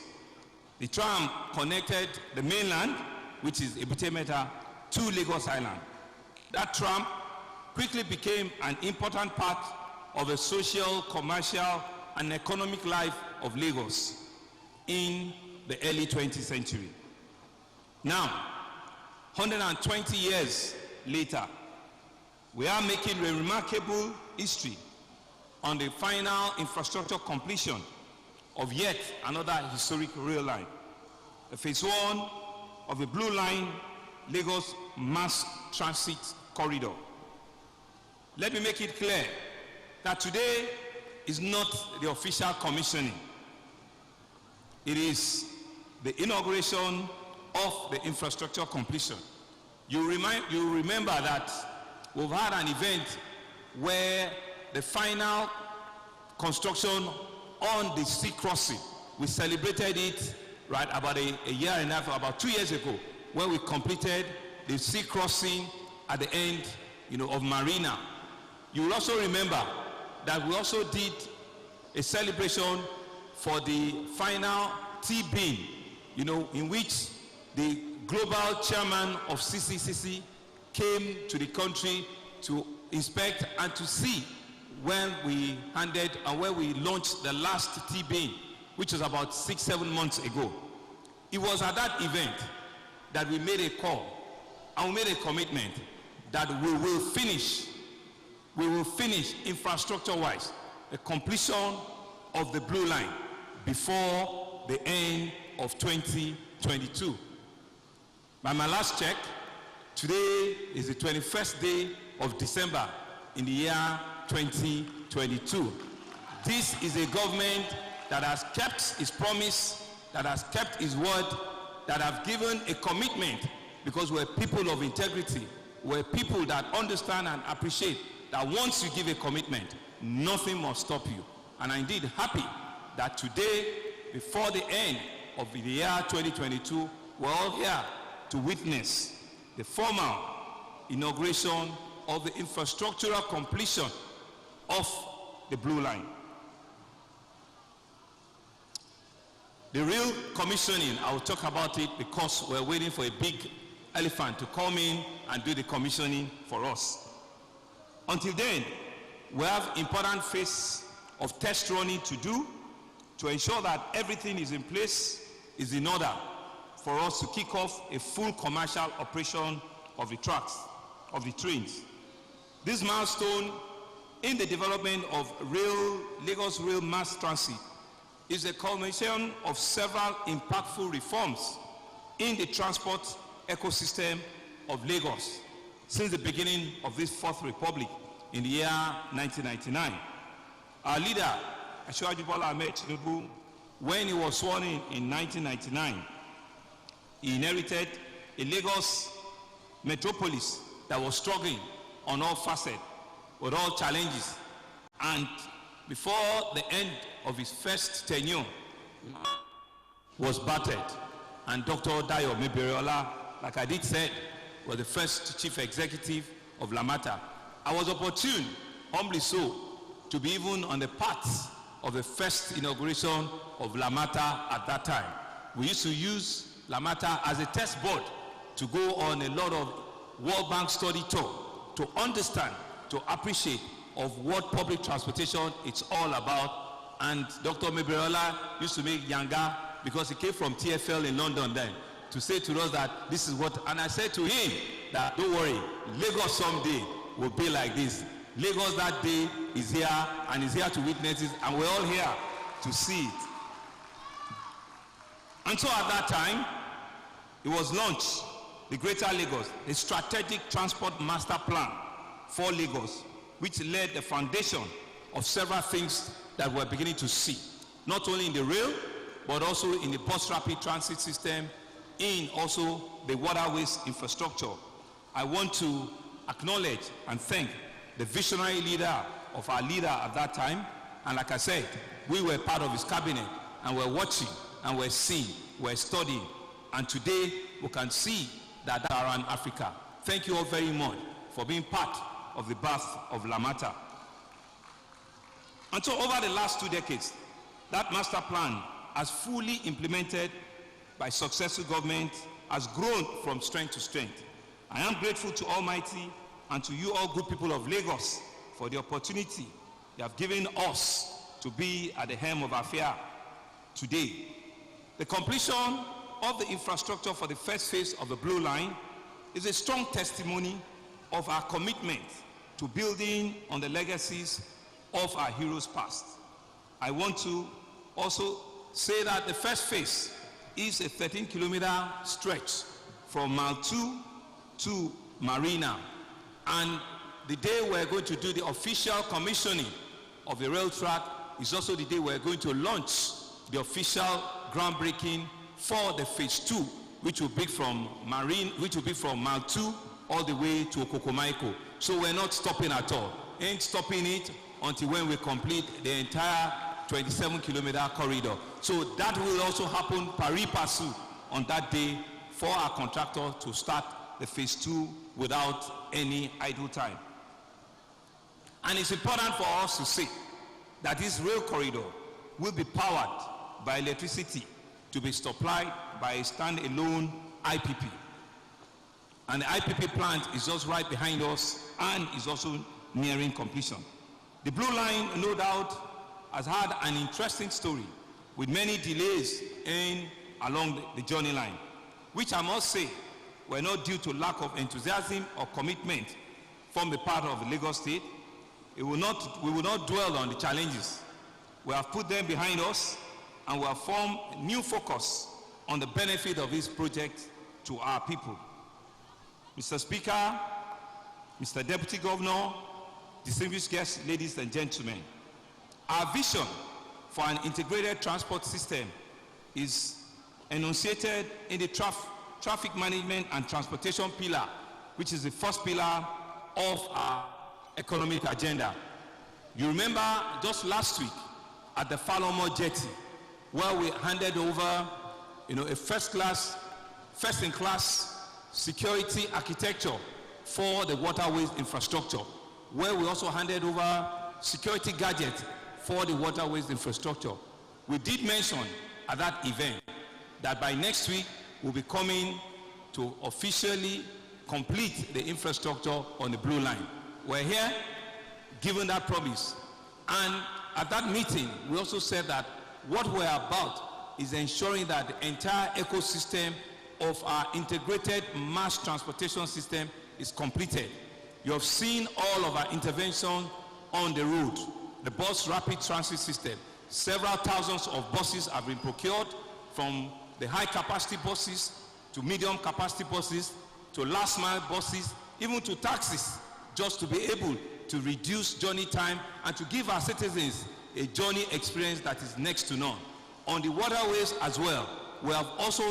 The tram connected the mainland, which is Ebute Metta, to Lagos Island. That tram quickly became an important part of the social, commercial, and economic life of Lagos in the early 20th century. Now, 120 years later, we are making a remarkable history on the final infrastructure completion of yet another historic rail line, the phase 1 of the Blue Line Lagos Mass Transit Corridor. Let me make it clear that today is not the official commissioning. It is the inauguration of the infrastructure completion. You remember that we've had an event where the final construction on the sea crossing, we celebrated it right about a year and a half, about 2 years ago, when we completed the sea crossing at the end, of Marina. You will also remember that we also did a celebration for the final T-beam, in which the global chairman of CCCC came to the country to inspect and to see when we handed and when we launched the last T-beam, which was about 6-7 months ago. It was at that event that we made a call and we made a commitment that we will finish infrastructure-wise the completion of the Blue Line before the end of 2022. By my last check, today is the 21st day of December in the year 2022. This is a government that has kept its promise, that has kept its word, that have given a commitment, because we're people of integrity. We're people that understand and appreciate that once you give a commitment, nothing must stop you. And I'm indeed happy that today, before the end of the year 2022, we're all here to witness the formal inauguration of the infrastructural completion of the Blue Line. The real commissioning, I will talk about it because we're waiting for a big elephant to come in and do the commissioning for us. Until then, we have important phase of test running to do to ensure that everything is in place, is in order for us to kick off a full commercial operation of the tracks, of the trains. This milestone in the development of Lagos Rail Mass Transit is a culmination of several impactful reforms in the transport ecosystem of Lagos since the beginning of this Fourth Republic in the year 1999. Our leader, Asiwaju Bola Ahmed Tinubu, when he was sworn in 1999, he inherited a Lagos metropolis that was struggling on all facets, with all challenges. And before the end of his first tenure, was battered. And Dr. Dayo Mebiriola, like I did said, was the first chief executive of Lamata. I was opportune, humbly so, to be even on the path of the first inauguration of Lamata at that time. We used to use Lamata as a test board to go on a lot of World Bank study tour to understand, to appreciate of what public transportation is all about. And Dr. Mebiriola used to make yanga because he came from TFL in London then to say to us that this is what, and I said to him that don't worry, Lagos someday will be like this. Lagos that day is here and is here to witness it, and we're all here to see it. And so at that time, it was launched, the Greater Lagos, a strategic transport master plan for Lagos, which laid the foundation of several things that we're beginning to see, not only in the rail, but also in the bus rapid transit system, in also the waterways infrastructure. I want to acknowledge and thank the visionary leader of our leader at that time. And like I said, we were part of his cabinet, and we're watching, and we're seeing, we're studying. And today, we can see that around Africa. Thank you all very much for being part of the birth of Lamata. And so over the last 2 decades, that master plan as fully implemented by successful government, has grown from strength to strength. I am grateful to Almighty and to you all good people of Lagos for the opportunity you have given us to be at the helm of our affair today. The completion of the infrastructure for the first phase of the Blue Line is a strong testimony of our commitment to building on the legacies of our heroes past. I want to also say that the first phase is a 13-kilometer stretch from Mile 2 to Marina, and the day we're going to do the official commissioning of the rail track is also the day we're going to launch the official groundbreaking for the phase 2, which will be from Mile 2 all the way to Okokomaiko. So we're not stopping at all. Ain't stopping it until when we complete the entire 27-kilometer corridor. So that will also happen pari passu on that day for our contractor to start the phase 2 without any idle time. And it's important for us to say that this rail corridor will be powered by electricity to be supplied by a standalone IPP. And the IPP plant is just right behind us and is also nearing completion. The Blue Line, no doubt, has had an interesting story with many delays along the journey line, which I must say were not due to lack of enthusiasm or commitment from the part of the Lagos State. We will not dwell on the challenges. We have put them behind us, and we have formed a new focus on the benefit of this project to our people. Mr. Speaker, Mr. Deputy Governor, distinguished guests, ladies and gentlemen, our vision for an integrated transport system is enunciated in the traffic management and transportation pillar, which is the first pillar of our economic agenda. You remember just last week at the Falomo Jetty, where we handed over a first-in-class security architecture for the waterways infrastructure, where we also handed over security gadgets for the waterways infrastructure. We did mention at that event that by next week we'll be coming to officially complete the infrastructure on the Blue Line. We're here given that promise, and at that meeting we also said that what we're about is ensuring that the entire ecosystem of our integrated mass transportation system is completed. You have seen all of our intervention on the road, the bus rapid transit system. Several thousands of buses have been procured, from the high capacity buses to medium capacity buses to last mile buses, even to taxis, just to be able to reduce journey time and to give our citizens a journey experience that is next to none. On the waterways as well, we have also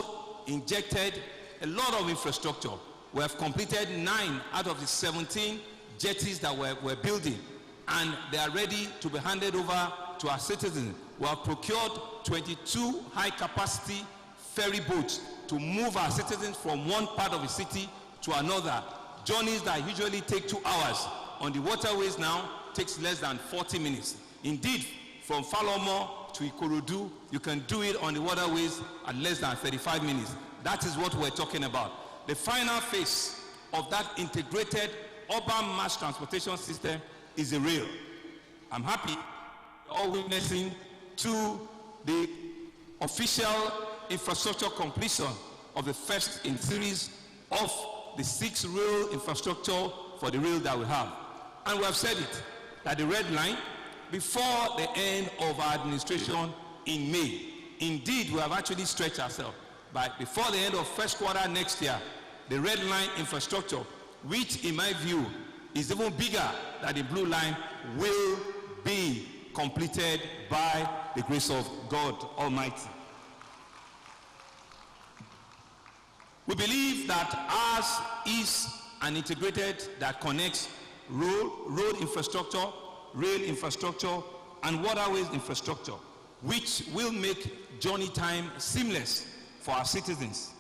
injected a lot of infrastructure. We have completed 9 out of the 17 jetties that we're building, and they are ready to be handed over to our citizens. We have procured 22 high-capacity ferry boats to move our citizens from one part of the city to another. Journeys that usually take 2 hours on the waterways now takes less than 40 minutes. Indeed, from Falomo to Ikorodu, you can do it on the waterways at less than 35 minutes. That is what we're talking about. The final phase of that integrated urban mass transportation system is the rail. I'm happy all witnessing to the official infrastructure completion of the first in series of the 6 rail infrastructure for the rail that we have. And we have said it, that the red line, before the end of our administration in May, indeed we have actually stretched ourselves, but before the end of first quarter next year, the red line infrastructure, which in my view is even bigger than the blue line, will be completed by the grace of God Almighty. We believe that ours is an integrated that connects road infrastructure, rail infrastructure, and waterways infrastructure, which will make journey time seamless for our citizens.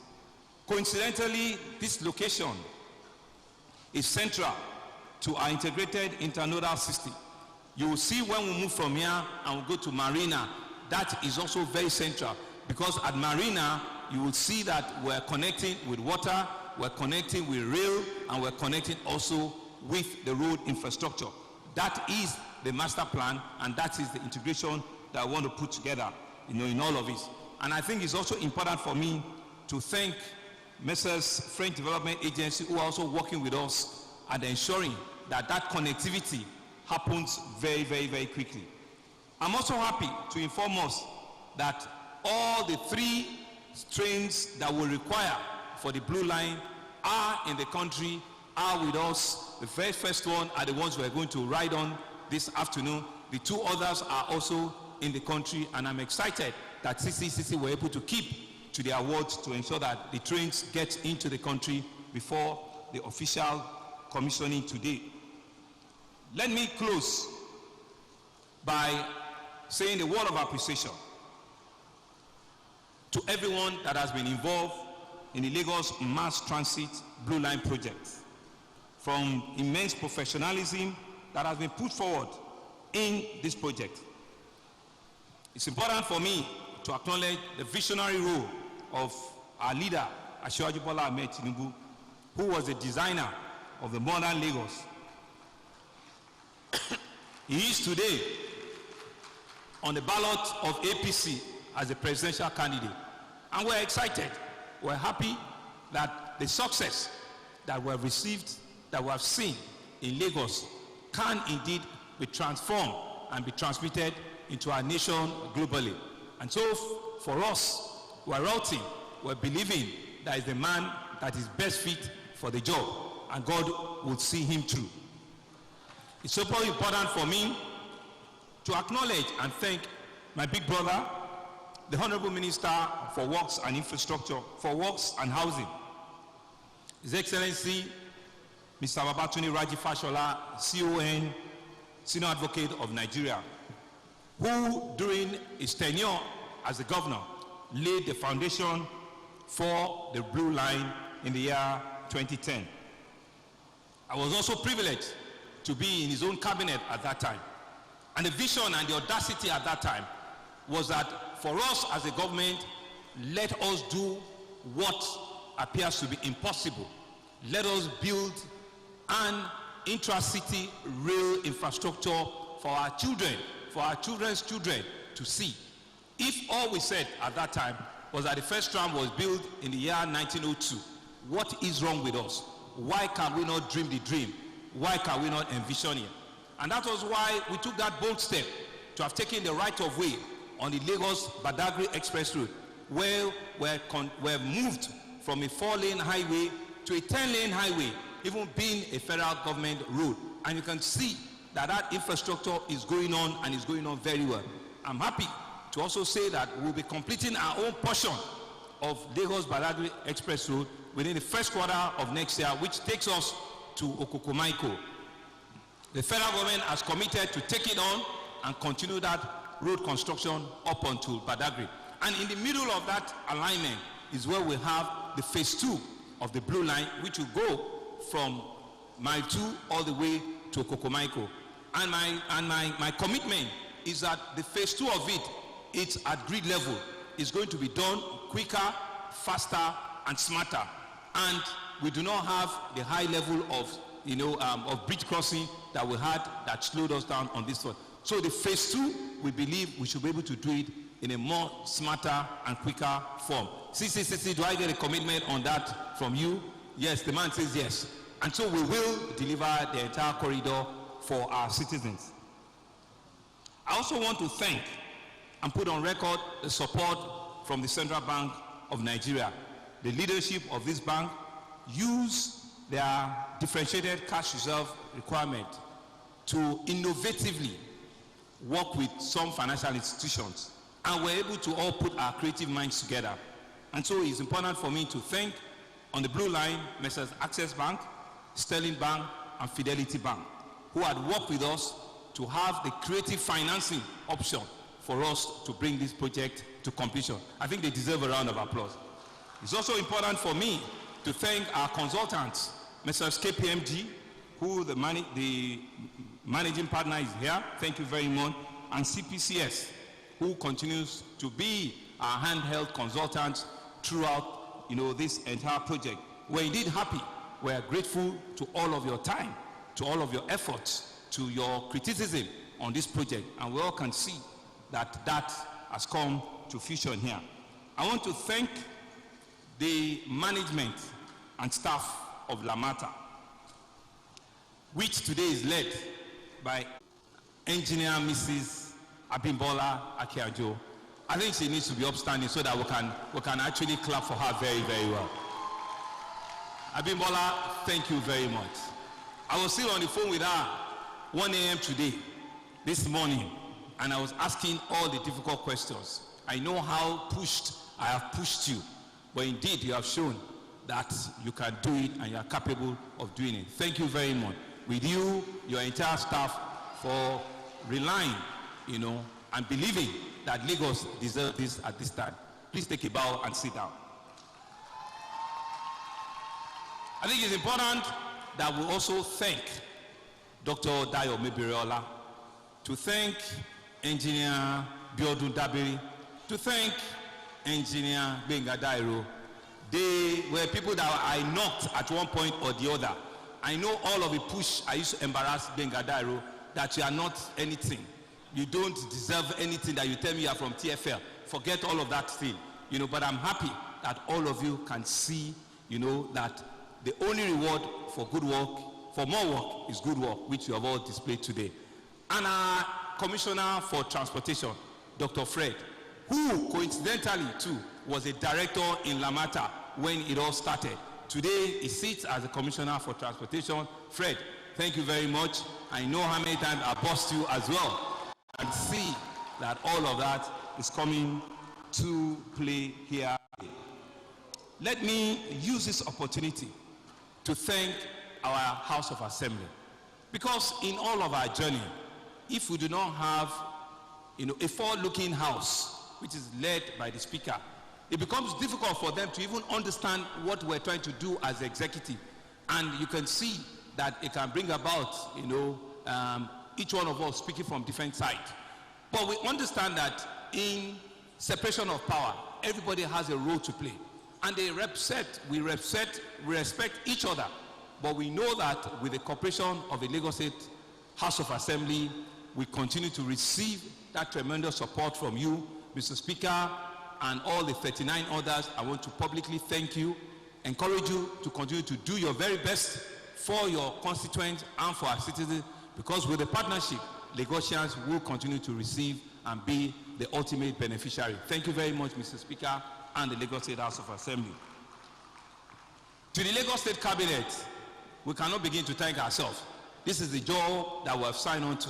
Coincidentally, this location is central to our integrated internodal system. You will see when we move from here and we go to Marina, that is also very central, because at Marina, you will see that we're connecting with water, we're connecting with rail, and we're connecting also with the road infrastructure. That is the master plan, and that is the integration that I want to put together, in all of this. And I think it's also important for me to thank Messrs. French Development Agency, who are also working with us and ensuring that that connectivity happens very, very, very quickly. I'm also happy to inform us that all the 3 trains that will require for the Blue Line are in the country, are with us. The very first one are the ones we're going to ride on this afternoon. The 2 others are also in the country, and I'm excited that CCCC were able to keep to their words to ensure that the trains get into the country before the official commissioning today. Let me close by saying a word of appreciation to everyone that has been involved in the Lagos Mass Transit Blue Line project, from immense professionalism that has been put forward in this project. It's important for me to acknowledge the visionary role of our leader, Asiwaju Bola Ahmed Tinubu, who was the designer of the modern Lagos. He is today on the ballot of APC as a presidential candidate. And we're excited, we're happy that the success that we have received, that we have seen in Lagos, can indeed be transformed and be transmitted into our nation globally. And so for us, we're routing, we're believing that is the man that is best fit for the job, and God will see him through. It's super important for me to acknowledge and thank my big brother, the Honorable Minister for Works and Infrastructure, for Works and Housing, His Excellency Mr. Babatunde Raji Fashola, CON, Senior Advocate of Nigeria, who during his tenure as the governor laid the foundation for the Blue Line in the year 2010. I was also privileged to be in his own cabinet at that time. And the vision and the audacity at that time was that for us as a government, let us do what appears to be impossible. Let us build an intra-city rail infrastructure for our children, for our children's children to see. If all we said at that time was that the first tram was built in the year 1902, what is wrong with us? Why can we not dream the dream? Why can we not envision it? And that was why we took that bold step to have taken the right of way on the Lagos-Badagry Express Road, where we're moved from a 4-lane highway to a 10-lane highway, even being a federal government road. And you can see that that infrastructure is going on, and is going on very well. I'm happy to also say that we'll be completing our own portion of Lagos-Badagry Express Road within the first quarter of next year, which takes us to Okokomaiko. The federal government has committed to take it on and continue that road construction up until Badagry. And in the middle of that alignment is where we have the phase 2 of the Blue Line, which will go from Mile 2 all the way to Okokomaiko. And my commitment is that the phase 2 of it, it's at grid level. It's going to be done quicker, faster, and smarter. And we do not have the high level of bridge crossing that we had that slowed us down on this one. So the phase 2, we believe we should be able to do it in a more smarter and quicker form. CCCC, do I get a commitment on that from you? Yes, the man says yes. And so we will deliver the entire corridor for our citizens. I also want to thank and put on record the support from the Central Bank of Nigeria. The leadership of this bank use their differentiated cash reserve requirement to innovatively work with some financial institutions, and we're able to all put our creative minds together. And so it's important for me to thank, on the Blue Line, Messrs. Access Bank, Sterling Bank, and Fidelity Bank, who had worked with us to have the creative financing option for us to bring this project to completion. I think they deserve a round of applause. It's also important for me to thank our consultants, Messrs. KPMG, who the managing partner is here, thank you very much, and CPCS, who continues to be our handheld consultant throughout, this entire project. We're indeed happy. We're grateful to all of your time, to all of your efforts, to your criticism on this project, and we all can see that has come to fruition here. I want to thank the management and staff of Lamata, which today is led by engineer Mrs. Abimbola Akiajo. I think she needs to be upstanding so that we can actually clap for her very, very well. Abimbola, thank you very much. I was still on the phone with her 1 a.m. today, this morning, and I was asking all the difficult questions. I know how I have pushed you, but indeed you have shown that you can do it and you are capable of doing it. Thank you very much. With you, your entire staff, for relying, and believing that Lagos deserves this at this time. Please take a bow and sit down. I think it's important that we also thank Dr. Dayo Mebiriola, to thank Engineer Biodun Dabiri, to thank Engineer Benga Dairo. They were people that I knocked at one point or the other. I know all of the push I used to embarrass Benga Dairo, that you are not anything. You don't deserve anything that you tell me you are from TFL. Forget all of that thing. But I'm happy that all of you can see, that the only reward for good work, for more work, is good work, which you have all displayed today. And our Commissioner for Transportation, Dr. Fred, who coincidentally too was a director in Lamata when it all started. Today he sits as a Commissioner for Transportation. Fred, thank you very much. I know how many times I bossed you as well, and see that all of that is coming to play here. Let me use this opportunity to thank our House of Assembly, because in all of our journey, if we do not have a forward-looking house which is led by the Speaker, it becomes difficult for them to even understand what we're trying to do as executive. And you can see that it can bring about each one of us speaking from different sides. But we understand that in separation of power, everybody has a role to play. And we respect each other. But we know that with the cooperation of the Lagos State House of Assembly, we continue to receive that tremendous support from you, Mr. Speaker, and all the 39 others. I want to publicly thank you, encourage you to continue to do your very best for your constituents and for our citizens, because with the partnership, Lagosians will continue to receive and be the ultimate beneficiary. Thank you very much, Mr. Speaker, and the Lagos State House of Assembly. To the Lagos State Cabinet, we cannot begin to thank ourselves. This is the job that we have signed on to.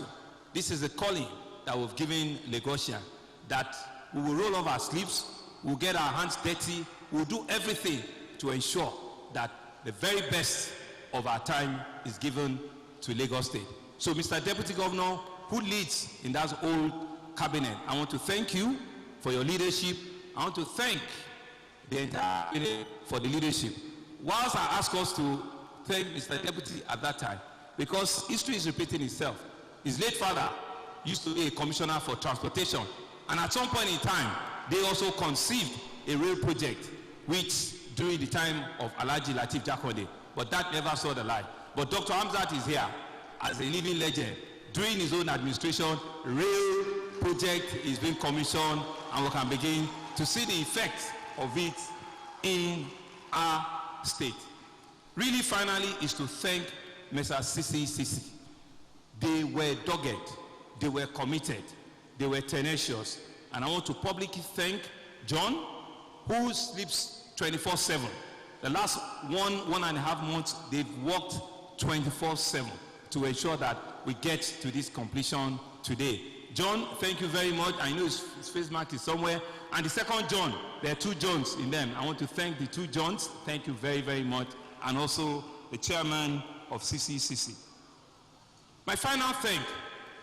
This is the calling that we've given Lagosians, that we will roll off our sleeves, we'll get our hands dirty, we'll do everything to ensure that the very best of our time is given to Lagos State. So, Mr. Deputy Governor, who leads in that whole cabinet, I want to thank you for your leadership. I want to thank the entire cabinet for the leadership. Whilst I ask us to thank Mr. Deputy at that time, because history is repeating itself. His late father used to be a commissioner for transportation, and at some point in time, they also conceived a rail project, which during the time of Alhaji Lateef Jakonde, but that never saw the light. But Dr. Hamzat is here as a living legend. During his own administration, rail project is being commissioned, and we can begin to see the effects of it in our state. Really, finally, is to thank Mr. CCCC. They were dogged, they were committed, they were tenacious, and I want to publicly thank John, who sleeps 24/7. The last 1.5 months, they've worked 24/7 to ensure that we get to this completion today. John, thank you very much. I know his face mark is somewhere. And the second John, there are two Johns in them. I want to thank the two Johns. Thank you very, very much. And also the chairman of CCCC. My final thank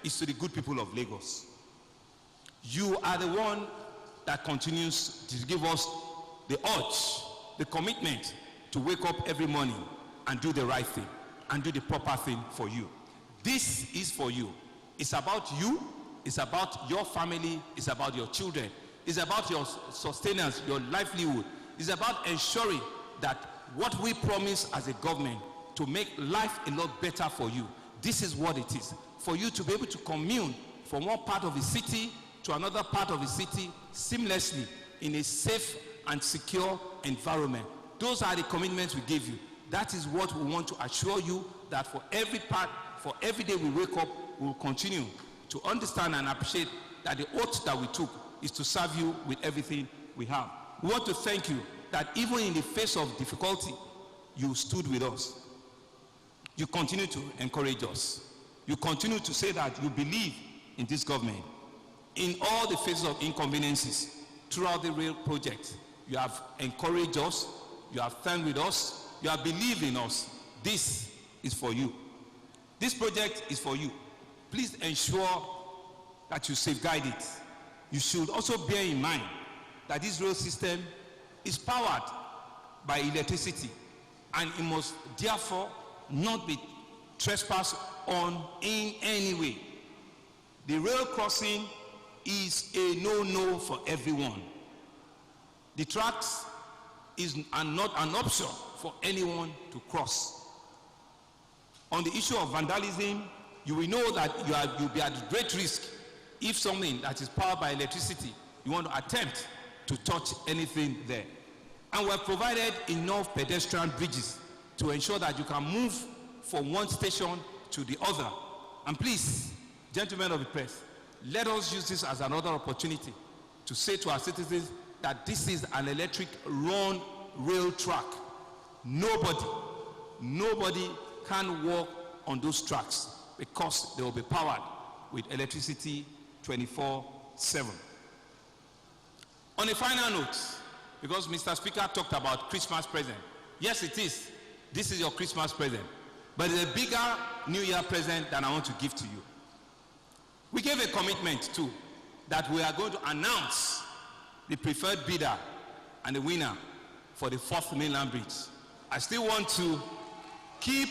is to the good people of Lagos. You are the one that continues to give us the urge, the commitment to wake up every morning and do the right thing and do the proper thing for you. This is for you. It's about you, It's about your family. It's about your children. It's about your sustenance, your livelihood. It's about ensuring that what we promise as a government to make life a lot better for you. This is what it is. For you to be able to commune from one part of the city to another part of the city seamlessly in a safe and secure environment. Those are the commitments we give you. That is what we want to assure you, that for every day we wake up, we will continue to understand and appreciate that the oath that we took is to serve you with everything we have. We want to thank you that even in the face of difficulty, you stood with us. You continue to encourage us. You continue to say that you believe in this government. In all the phases of inconveniences throughout the rail project, you have encouraged us, you have stand with us, you have believed in us. This is for you. This project is for you. Please ensure that you safeguard it. You should also bear in mind that this rail system is powered by electricity, and it must therefore not be trespassed on in any way. The rail crossing is a no-no for everyone. The tracks are not an option for anyone to cross. On the issue of vandalism, you will know that you'll be at great risk if something that is powered by electricity, you want to attempt to touch anything there. And we have provided enough pedestrian bridges to ensure that you can move from one station to the other. And please, gentlemen of the press, let us use this as another opportunity to say to our citizens that this is an electric run rail track. Nobody can walk on those tracks because they will be powered with electricity 24/7. On a final note, because Mr. Speaker talked about Christmas present. Yes, it is. This is your Christmas present. But it's a bigger New Year present than I want to give to you. We gave a commitment too that we are going to announce the preferred bidder and the winner for the 4th mainland bridge. I still want to keep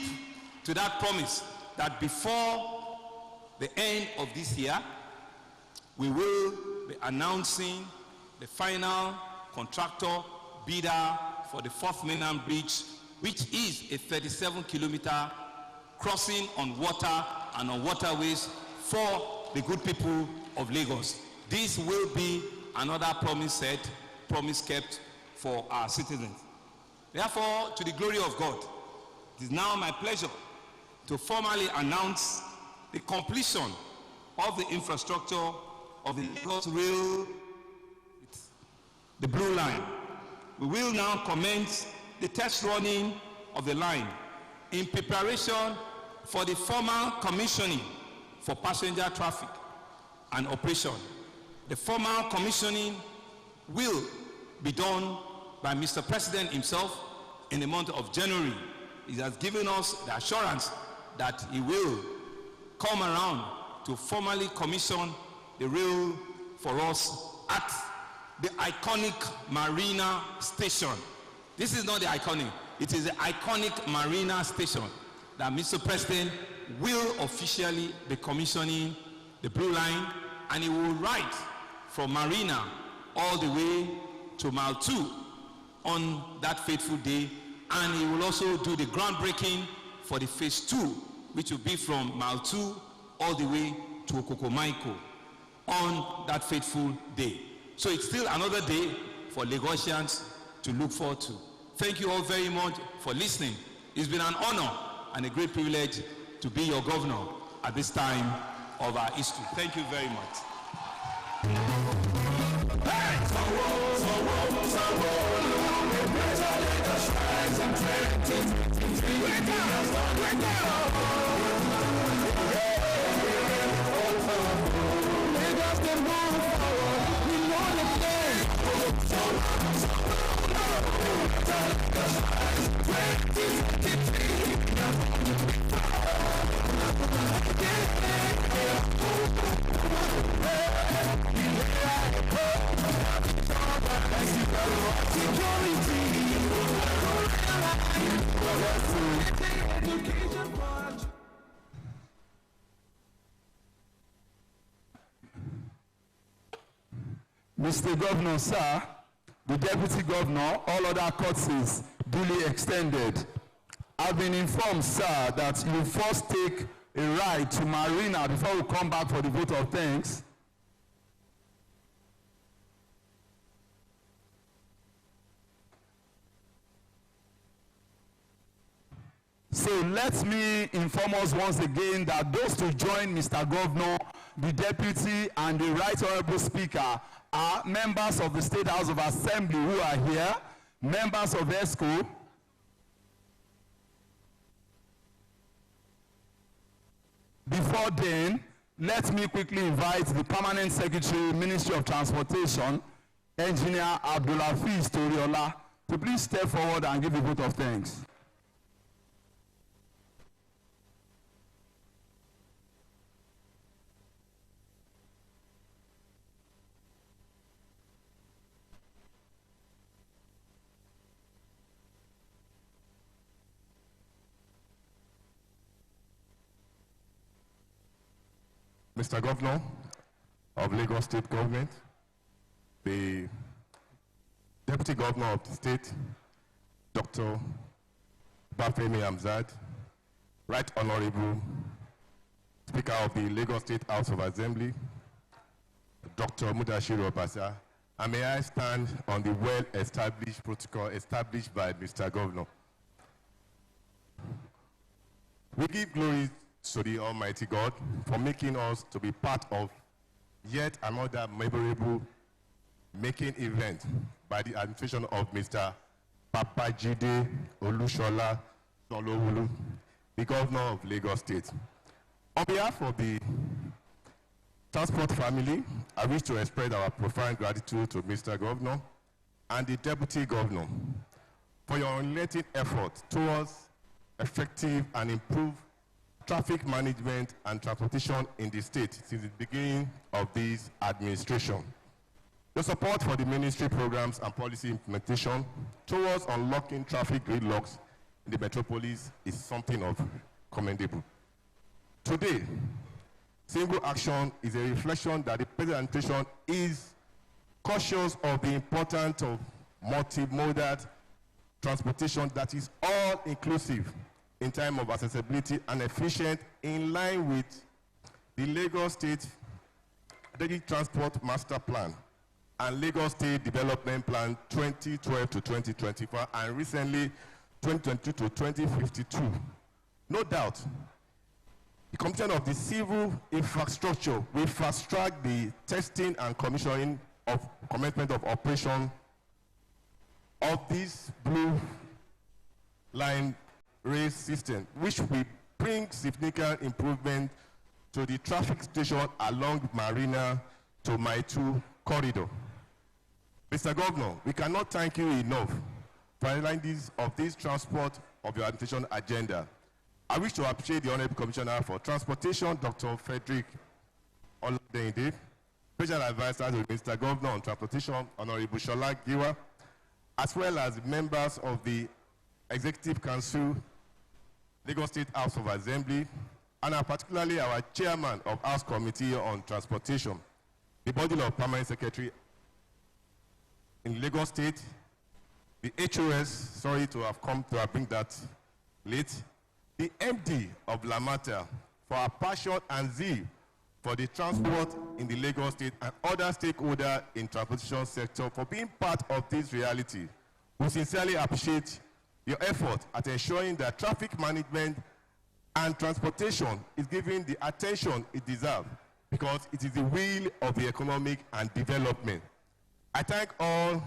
to that promise that before the end of this year, we will be announcing the final contractor bidder for the 4th mainland bridge, which is a 37-kilometer crossing on water and on waterways for the good people of Lagos. This will be another promise kept for our citizens. Therefore, to the glory of God, it is now my pleasure to formally announce the completion of the infrastructure of the Lagos Rail, the Blue Line. We will now commence the test running of the line in preparation for the formal commissioning for passenger traffic and operation. The formal commissioning will be done by Mr. President himself in the month of January. He has given us the assurance that he will come around to formally commission the rail for us at the iconic Marina Station. This is not the iconic, it is the iconic Marina Station that Mr. President will officially be commissioning the Blue Line, and he will ride from Marina all the way to Mile 2 on that fateful day, and he will also do the groundbreaking for the phase 2, which will be from Mile 2 all the way to Okokomaiko on that fateful day. So it's still another day for Lagosians to look forward to. Thank you all very much for listening. It's been an honor and a great privilege to be your governor at this time of our history. Thank you very much. Mr. Governor, sir, the Deputy Governor, all other courtesies duly extended. I've been informed, sir, that you first take a ride to Marina before we come back for the vote of thanks. So let me inform us once again that those to join Mr. Governor, the Deputy, and the Right Honorable Speaker are members of the State House of Assembly who are here, members of ESCO. Before then, let me quickly invite the Permanent Secretary, Ministry of Transportation, Engineer Abdulhafiz Toriola, to please step forward and give a vote of thanks. Mr. Governor of Lagos State Government, the Deputy Governor of the state, Dr. Bafemi Hamzat, Right Honorable Speaker of the Lagos State House of Assembly, Dr. Mudashiru Obasa, and may I stand on the well-established protocol established by Mr. Governor. We give glory to the Almighty God for making us to be part of yet another memorable making event by the administration of Mr. Babajide Olusola Sanwo-Olu, the Governor of Lagos State. On behalf of the transport family, I wish to express our profound gratitude to Mr. Governor and the Deputy Governor for your unrelenting effort towards effective and improved traffic management and transportation in the state since the beginning of this administration. The support for the ministry programs and policy implementation towards unlocking traffic gridlocks in the metropolis is something of commendable. Today, single action is a reflection that the present administration is cautious of the importance of multimodal transportation that is all inclusive in terms of accessibility and efficient, in line with the Lagos State Daily Transport Master Plan and Lagos State Development Plan 2012 to 2024, and recently 2022 to 2052. No doubt, the Commission of the Civil Infrastructure will fast-track the testing and commissioning of commencement of operation of this blue line rail system, which will bring significant improvement to the traffic situation along Marina to Mile 2 corridor. Mr. Governor, we cannot thank you enough for highlighting this transport of your administration agenda. I wish to appreciate the Honorable Commissioner for Transportation, Dr. Frederick Oladende, Special Advisor to Mr. Governor on Transportation, Honorable Shola Giwa, as well as members of the Executive Council, Lagos State House of Assembly, and particularly our Chairman of House Committee on Transportation, the body of Permanent Secretary in Lagos State, the HOS, sorry to have come to bring that late, the MD of Lamata for our passion and zeal for the transport in the Lagos State, and other stakeholders in the transportation sector for being part of this reality. We sincerely appreciate your effort at ensuring that traffic management and transportation is given the attention it deserves, because it is the wheel of the economic and development. I thank all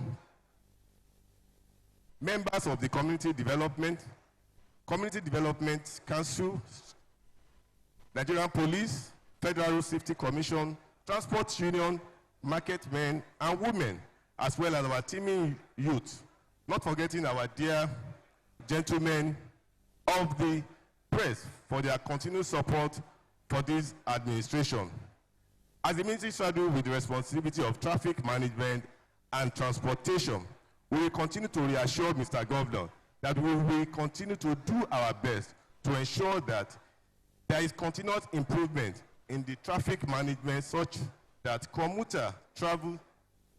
members of the Community Development Council, Nigerian Police, Federal Road Safety Commission, Transport Union, market men and women, as well as our teaming youth, not forgetting our dear gentlemen of the press for their continued support for this administration. As the ministry saddled with the responsibility of traffic management and transportation, we will continue to reassure Mr. Governor that we will continue to do our best to ensure that there is continuous improvement in the traffic management such that commuter travel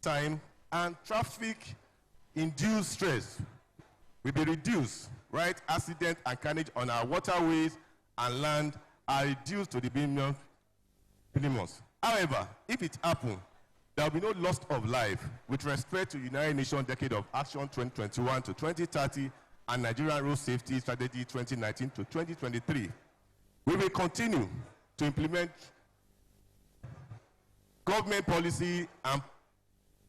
time, and traffic-induced stress will be reduced, right? Accident and carnage on our waterways and land are reduced to the minimum. However, if it happens, there will be no loss of life with respect to United Nations Decade of Action 2021 to 2030 and Nigerian Road Safety Strategy 2019 to 2023. We will continue to implement government policy and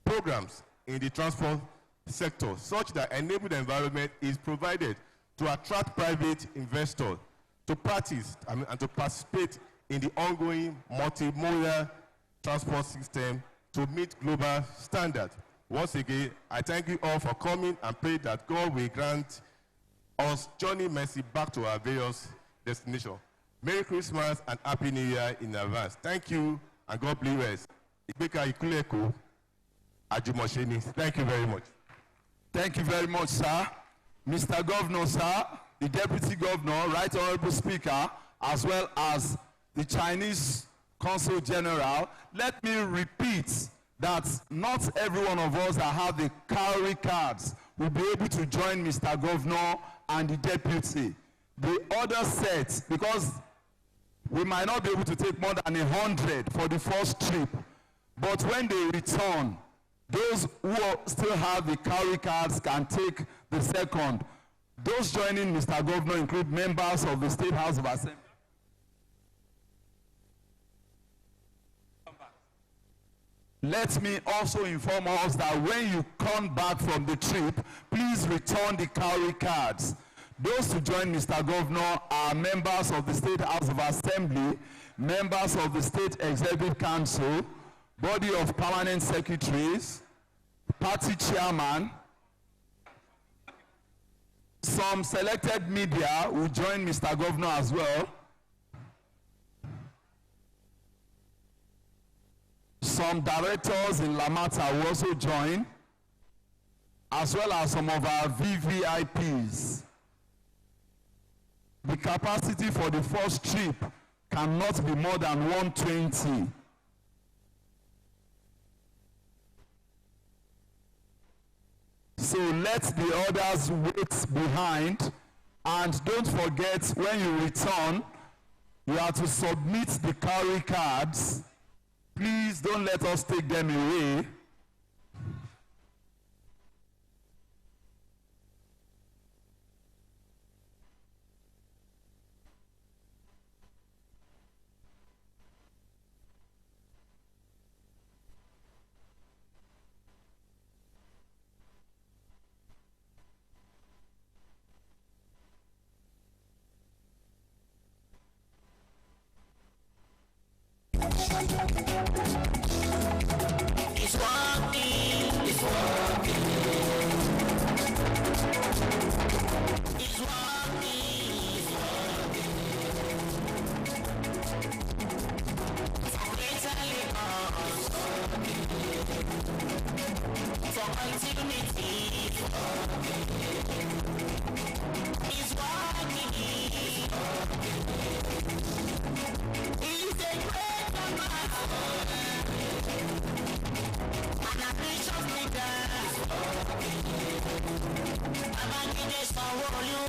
programs in the transport sector such that enabled environment is provided to attract private investors to practice and to participate in the ongoing multimodal transport system to meet global standards. Once again, I thank you all for coming and pray that God will grant us journey mercy back to our various destinations. Merry Christmas and Happy New Year in advance. Thank you and God bless us. Thank you very much. Thank you very much, sir. Mr. Governor, sir, the Deputy Governor, Right Honorable Speaker, as well as the Chinese Consul General, let me repeat that not every one of us that have the cowrie cards will be able to join Mr. Governor and the Deputy. The other set, because we might not be able to take more than 100 for the first trip, but when they return, those who still have the cowrie cards can take the second. Those joining Mr. Governor include members of the State House of Assembly. Let me also inform us that when you come back from the trip, please return the cowrie cards. Those who join Mr. Governor are members of the State House of Assembly, members of the State Executive Council, body of permanent secretaries, party chairman. Some selected media will join Mr. Governor as well. Some directors in Lamata will also join, as well as some of our VVIPs. The capacity for the first trip cannot be more than 120. So let the others wait behind, and don't forget when you return, you have to submit the cowrie cards. Please don't let us take them away. Sanwo-Olu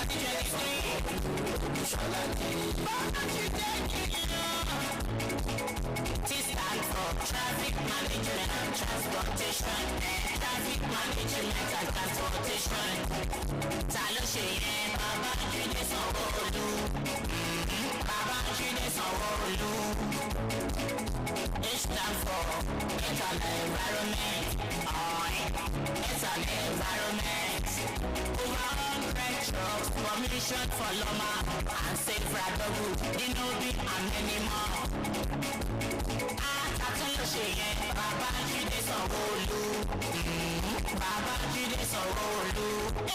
T stand for traffic management and transportation. Traffic management and transportation. Ta ló ṣe yẹn? Babájídé Sanwó-Olú. Babájídé Sanwó-Olú. H stand for better environment. Better environment. Over 100 trucks, permission for Loma and safe Radogu, Dinobi and many more. Àtàtún ló ṣe yẹn, Babájídé Sanwó-Olú. Babájídé Sanwó-Olú.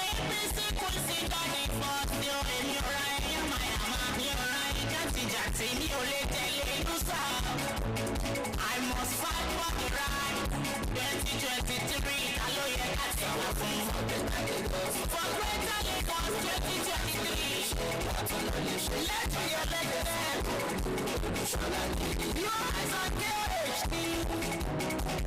APC kò sí dọ́ni fọ́ọ̀sì o, èmi ò ra ẹyẹ mayama, mi ò ra ẹyẹ jàtìjàtì, mi ò lè tẹ̀lé inú sá. I must fight for the right. 2023, ta ló yẹ ká tẹ̀wọ́ fún? For Greater Lagos 2023. Let's be elected. Your eyes are engaged.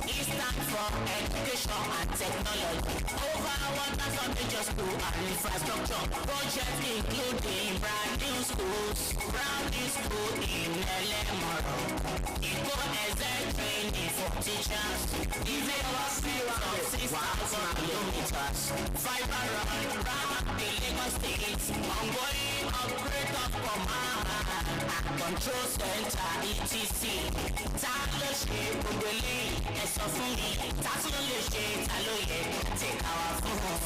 E stand for education and technology. Over 1,000 major school and infrastructure projects including brand new schools, brand new school in Elemoro. Eco exec training for teachers. Even of 6,000 kilometers. Fiber run round the Lagos state. Ongoing upgrade of command and control center etc. Ta ló ṣe gbogbo eléyìí? Ẹ sọ fún mi. Ta tí ó lè ṣe ta ló yẹ ti káwa fún un.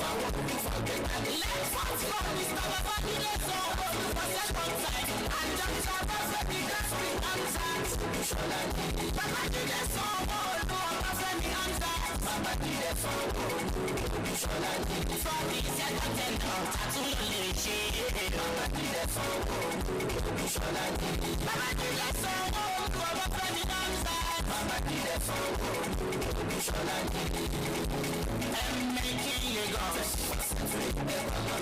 Let's fight for Mr. Babájídé Sanwó-Olú for second time and Dr. Obafemi Gospel Hamzat. Babájídé Sanwó-Olú Obafemi Hamzat. Babájídé Sanwó-Olú for the second tenure ta tí ó lè ṣe. Babájídé Sanwó-Olú Babájídé Sanwó-Olú Obafemi Hamzat. Babájídé Sanwó-Olú and making Lagos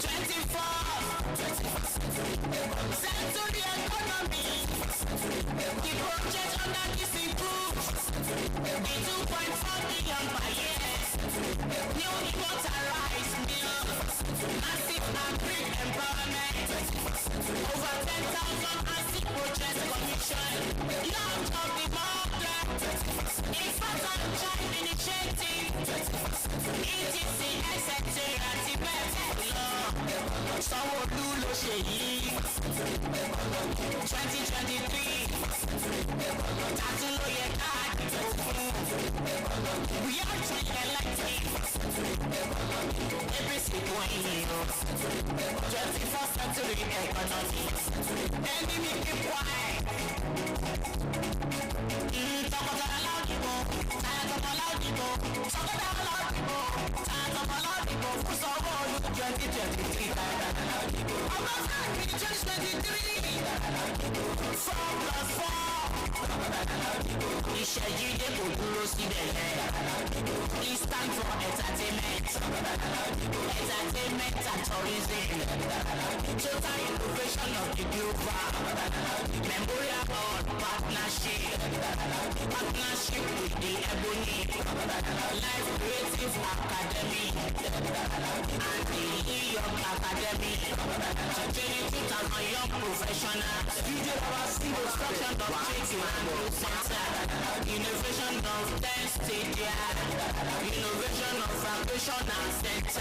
21st century economy. The project under this improves the 2.4 billion per year. New motorized mill, massive agri empowerment, over 10,000 ASIC projects commissioned, launch of the model, infant child initiative, etc. etc. Sanwó-Olú ló ṣe yìí. 2023 tàtún ló yẹ káàdì tó fún. We are to elect him. APC wọ̀nyí o. 21st century economy. Enemy keep quiet. Tọkọtaya láòdìbò, tayàtọmọ láòdìbò, tọkọtaya láòdìbò, tayàtọmọ láòdìbò fún Sanwó-Olú 2023. Ọbáfẹ́mi 2023. 4+4. Ìṣèjìdé kò dúró síbẹ̀ yẹn. He stand for entertainment. Entertainment and tourism. Total innovation of the global. Memorial Hall partnership. Partnership with the Ebony. Life Creative Academy. And the New York Academy. Training 2,000 young professionals. Construction of training and center. Innovation of 10 stadia. Innovation of foundation and centers.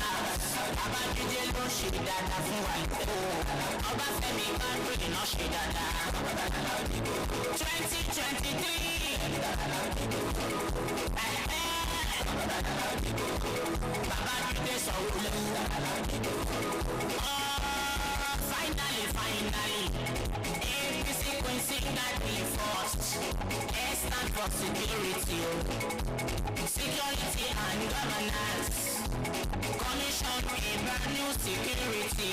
Babájídé ló ṣe dáadáa fún wa ìkó. Ọbáfẹ́mi Gospel náà ṣe dáadáa. 2023. Babájídé Sanwó-Olú. Finally. APC coincidentally first. S stand for security. Security and governance. Commission a brand new security.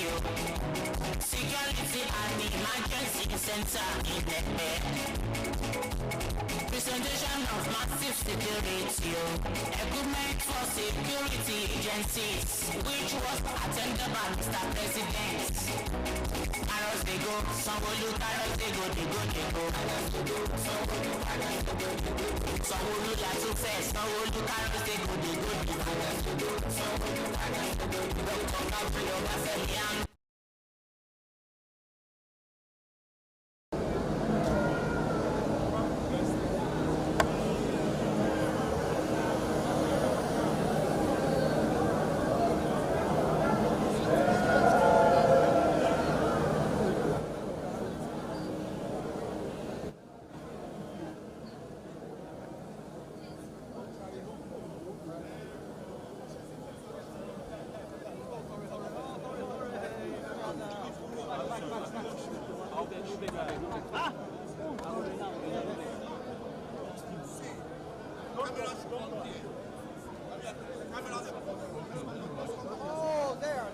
Security and emergency center in Ekpe. Presentation of massive security. Equipment for security agencies, which was attended by Mr. President. Carrots they go, Sanwo-Olu, carrots they go. Sanwo-Olu la too fast, Sanwo-Olu, carrots they go. Dr. Obafemi Oh, there.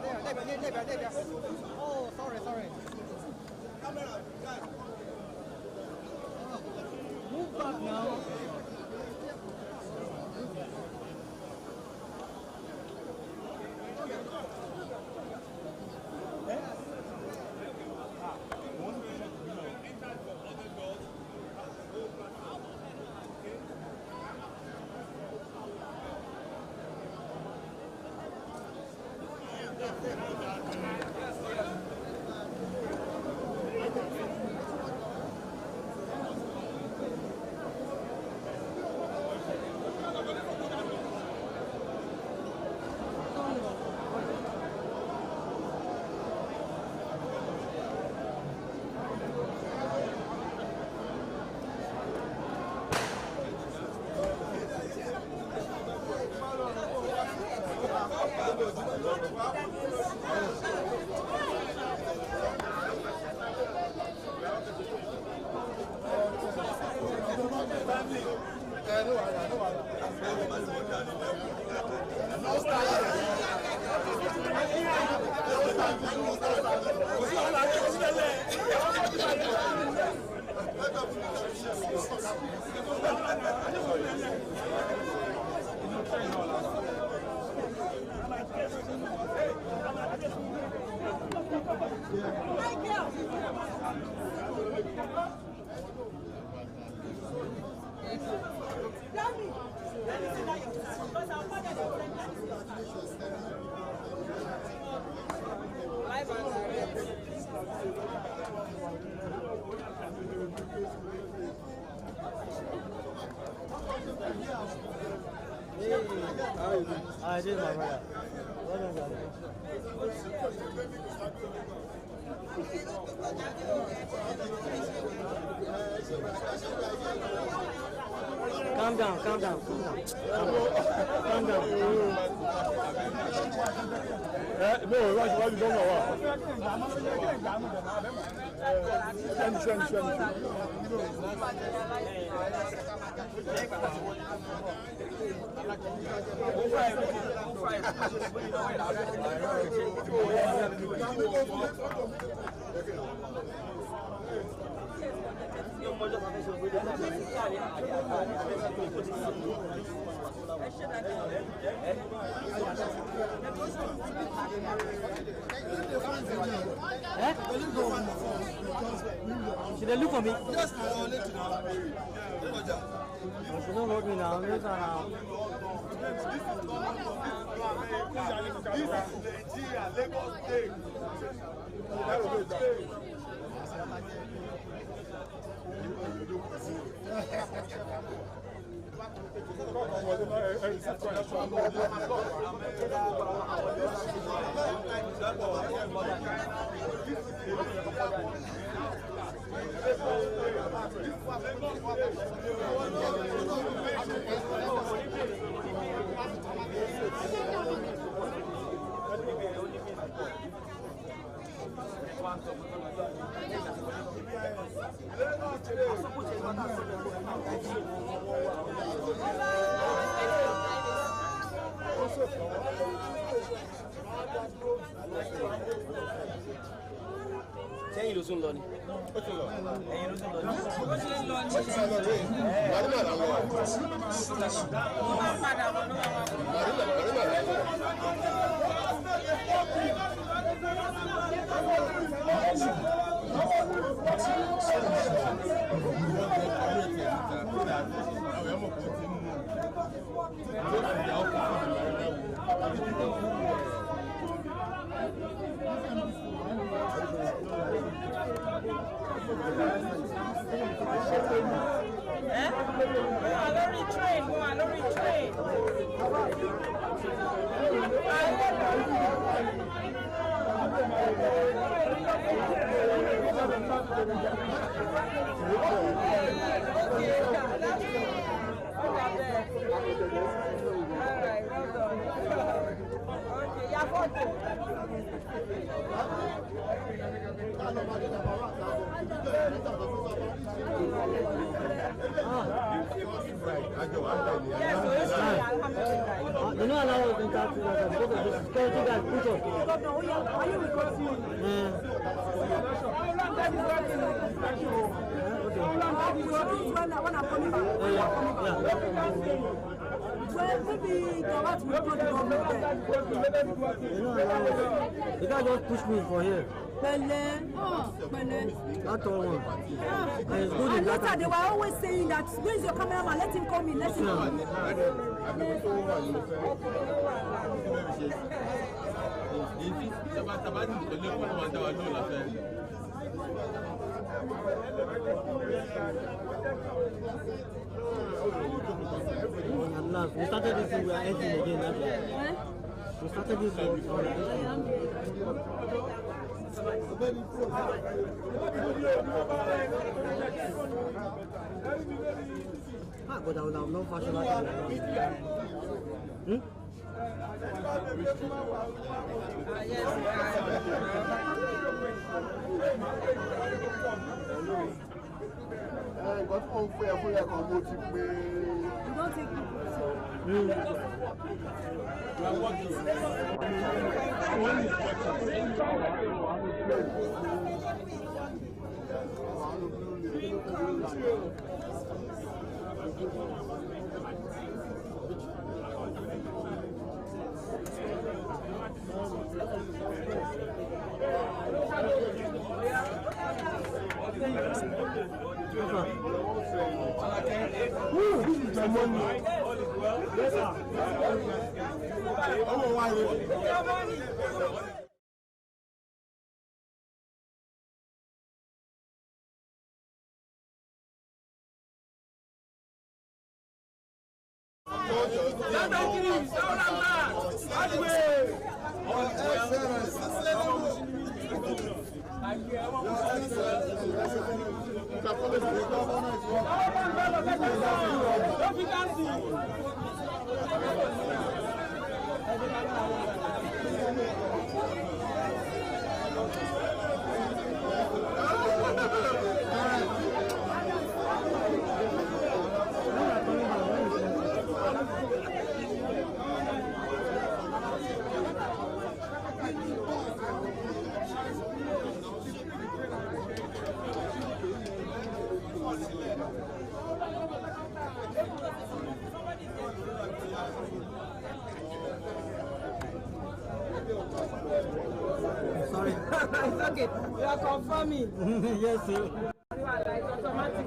Oh, sorry. Move back now. I did my brother. Calm down. Calm down. No, why you don't know what? Should they look for me? Yes, she don't look me now. Sẹ́yìn ló sún lọ ni. Ẹ̀yin ló sún lọ ni. You know, allow us to talk to us because of the security guard put us. Are you recording? Well, maybe Gabat will go to government. You know, you can't just push me for here. That's all one. And it's good in that. Later, they were always saying that, where's your cameraman? Let him come in, let him come in. At last, we started this thing, we are ending again. We started this but I would have no fashion like that. You don't take people, so. This is the money. Yes, sir. Sorry. It's okay. You are confirming. Yes, sir. It's automatic.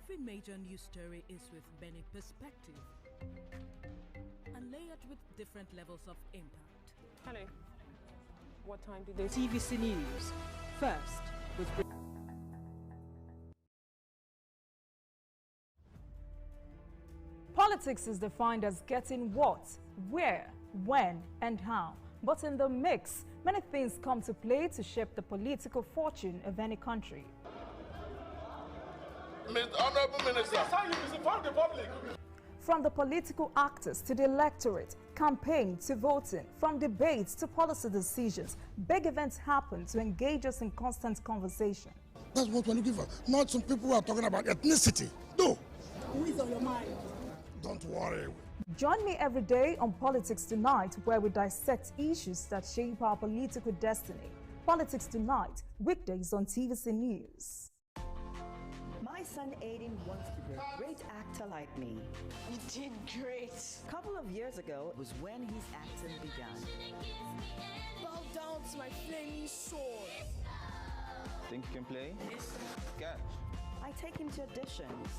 Every major news story is with many perspectives and layered with different levels of impact. Hello. What time did they... TVC News. First, with... Politics is defined as getting what, where, when, and how. But in the mix, many things come to play to shape the political fortune of any country. Honorable Minister, that's how you misinform the public. From the political actors to the electorate, campaign to voting, from debates to policy decisions, big events happen to engage us in constant conversation. That's what we're looking for. Not some people who are talking about ethnicity. No. Who is on your mind? Don't worry. Join me every day on Politics Tonight, where we dissect issues that shape our political destiny. Politics Tonight, weekdays on TVC News. My son Aiden wants to be a great actor like me. You did great. A couple of years ago was when his acting began. Bow down to my flaming sword. Think you can play? Catch. I take him to auditions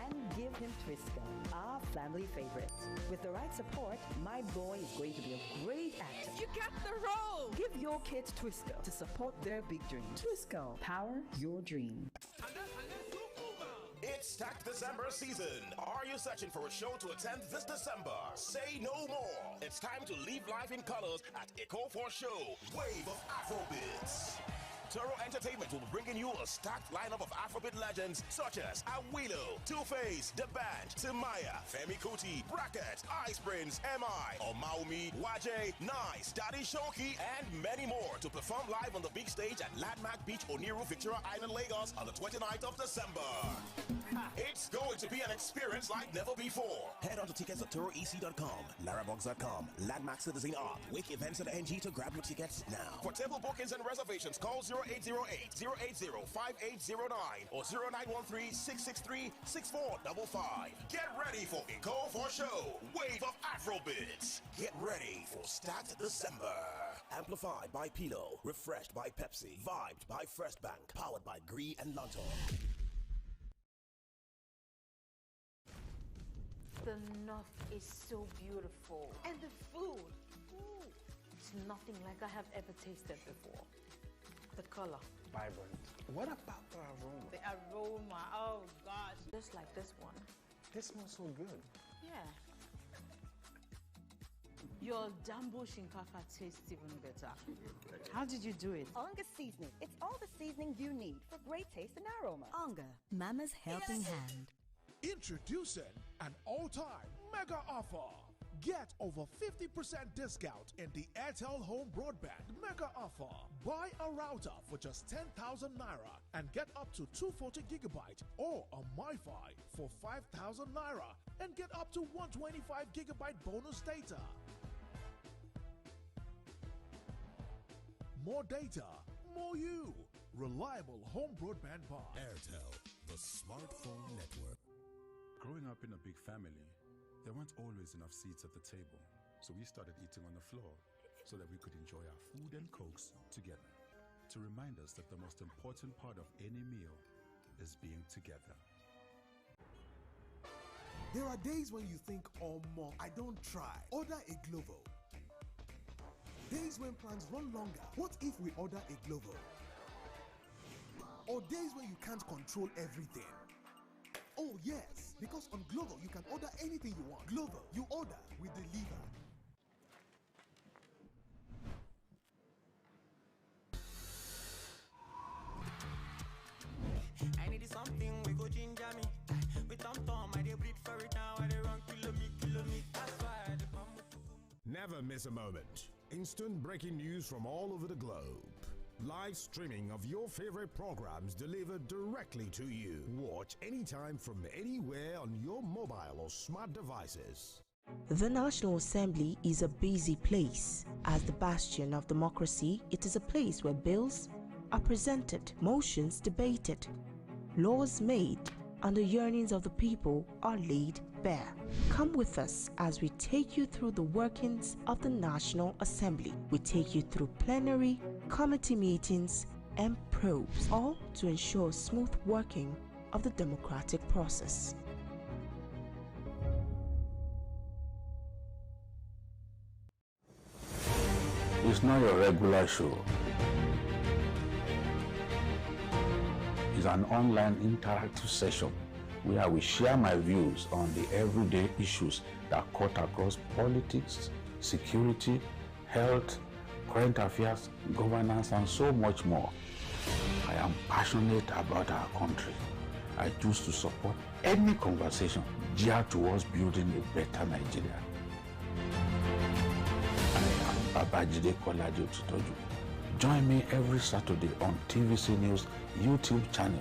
and give him Twisco, our family favorite. With the right support, my boy is going to be a great actor. You got the role! Give your kids Twisco to support their big dreams. Twisco, power your dream. It's Stacked December season. Are you searching for a show to attend this December? Say no more. It's time to live life in colors at Echo for Show, Wave of Afrobeats. Toro Entertainment will be bringing you a stacked lineup of Afrobeat legends such as Awilo, Two-Face, The Band, Timaya, Femi Kuti, Bracket, Ice Prince, M.I., Omaumi, Waje, Nice, Daddy Shoki, and many more to perform live on the big stage at Landmark Beach, Oniru, Victoria Island, Lagos on the 29th of December. It's going to be an experience like never before. Head on to tickets at ToroEC.com, Larabox.com, Landmark Citizen App, Wake Events at NG to grab your tickets now. For table bookings and reservations, call 0808-080-5809 or 0913-663-6455. Get ready for Echo for Show, Wave of Afrobeats. Get ready for Stacked December. Amplified by Pilo, refreshed by Pepsi, vibed by First Bank, powered by Gree and Lanto. The north is so beautiful, and the food, it's nothing like I have ever tasted before. The color, vibrant. What about the aroma? the aroma, oh gosh, just like this one. This smells so good. Yeah. Your Dambo Shinkafa tastes even better. How did you do it? Onga seasoning. It's all the seasoning you need for great taste and aroma. Onga, Mama's helping hand. Introducing an all-time mega offer. Get over 50% discount in the Airtel Home Broadband mega offer. Buy a router for just 10,000 naira and get up to 240 gigabyte or a MiFi for 5,000 naira and get up to 125 gigabyte bonus data. More data, more you. Reliable home broadband buy. Airtel, the smartphone network. Growing up in a big family, there weren't always enough seats at the table, so we started eating on the floor so that we could enjoy our food and cokes together, to remind us that the most important part of any meal is being together. There are days when you think, oh more, I don't try. Order a Glovo. Days when plans run longer. What if we order a Glovo? Or days when you can't control everything. Oh yes, because on Glovo you can order anything you want. Glovo, you order, we deliver. I needed something we could Never miss a moment. Instant breaking news from all over the globe. Live streaming of your favorite programs delivered directly to you. Watch anytime from anywhere on your mobile or smart devices. The National Assembly is a busy place. As the bastion of democracy, it is a place where bills are presented, motions debated, laws made, and the yearnings of the people are laid bare. Come with us as we take you through the workings of the National Assembly. We take you through plenary, committee meetings, and probes, all to ensure smooth working of the democratic process. It's not your regular show. It's an online interactive session where we share my views on the everyday issues that cut across politics, security, health, current affairs, governance, and so much more. I am passionate about our country. I choose to support any conversation geared towards building a better Nigeria. I am Babajide Kolaji Otitoju. Join me every Saturday on TVC News YouTube channel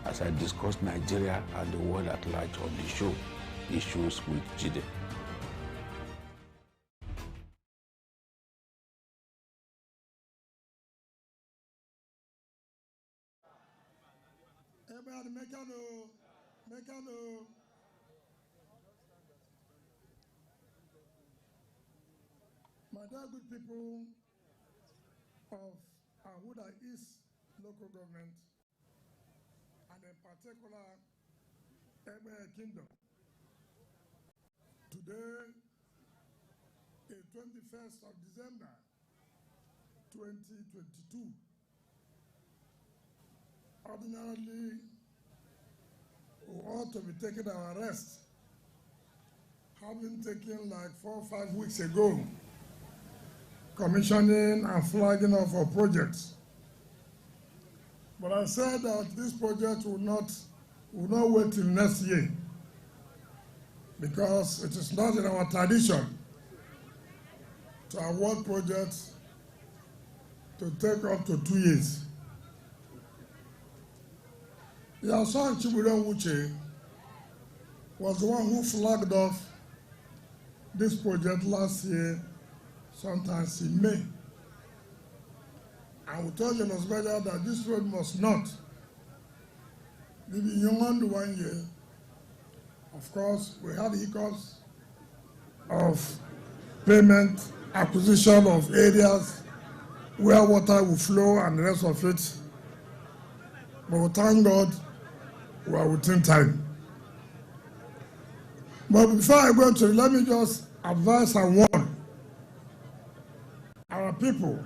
as I discuss Nigeria and the world at large on the show, Issues with Jide. Everybody, Mekano. My dear good people of Ahuda East local government, and in particular, Ebe Kingdom. Today is 21st of December, 2022. Ordinarily, we ought to be taking our rest, having taken like 4 or 5 weeks ago, commissioning and flagging off our projects. But I said that this project will not wait till next year, because it is not in our tradition to award projects to take up to 2 years. Yasan Chiburen Wuche was the one who flagged off this project last year, sometimes in May. I will tell Jonas Beja that this road must not be beyond 1 year. Of course, we had hiccups of payment, acquisition of areas where water will flow and the rest of it. But we thank God we are within time. But before I go let me just advise and warn our people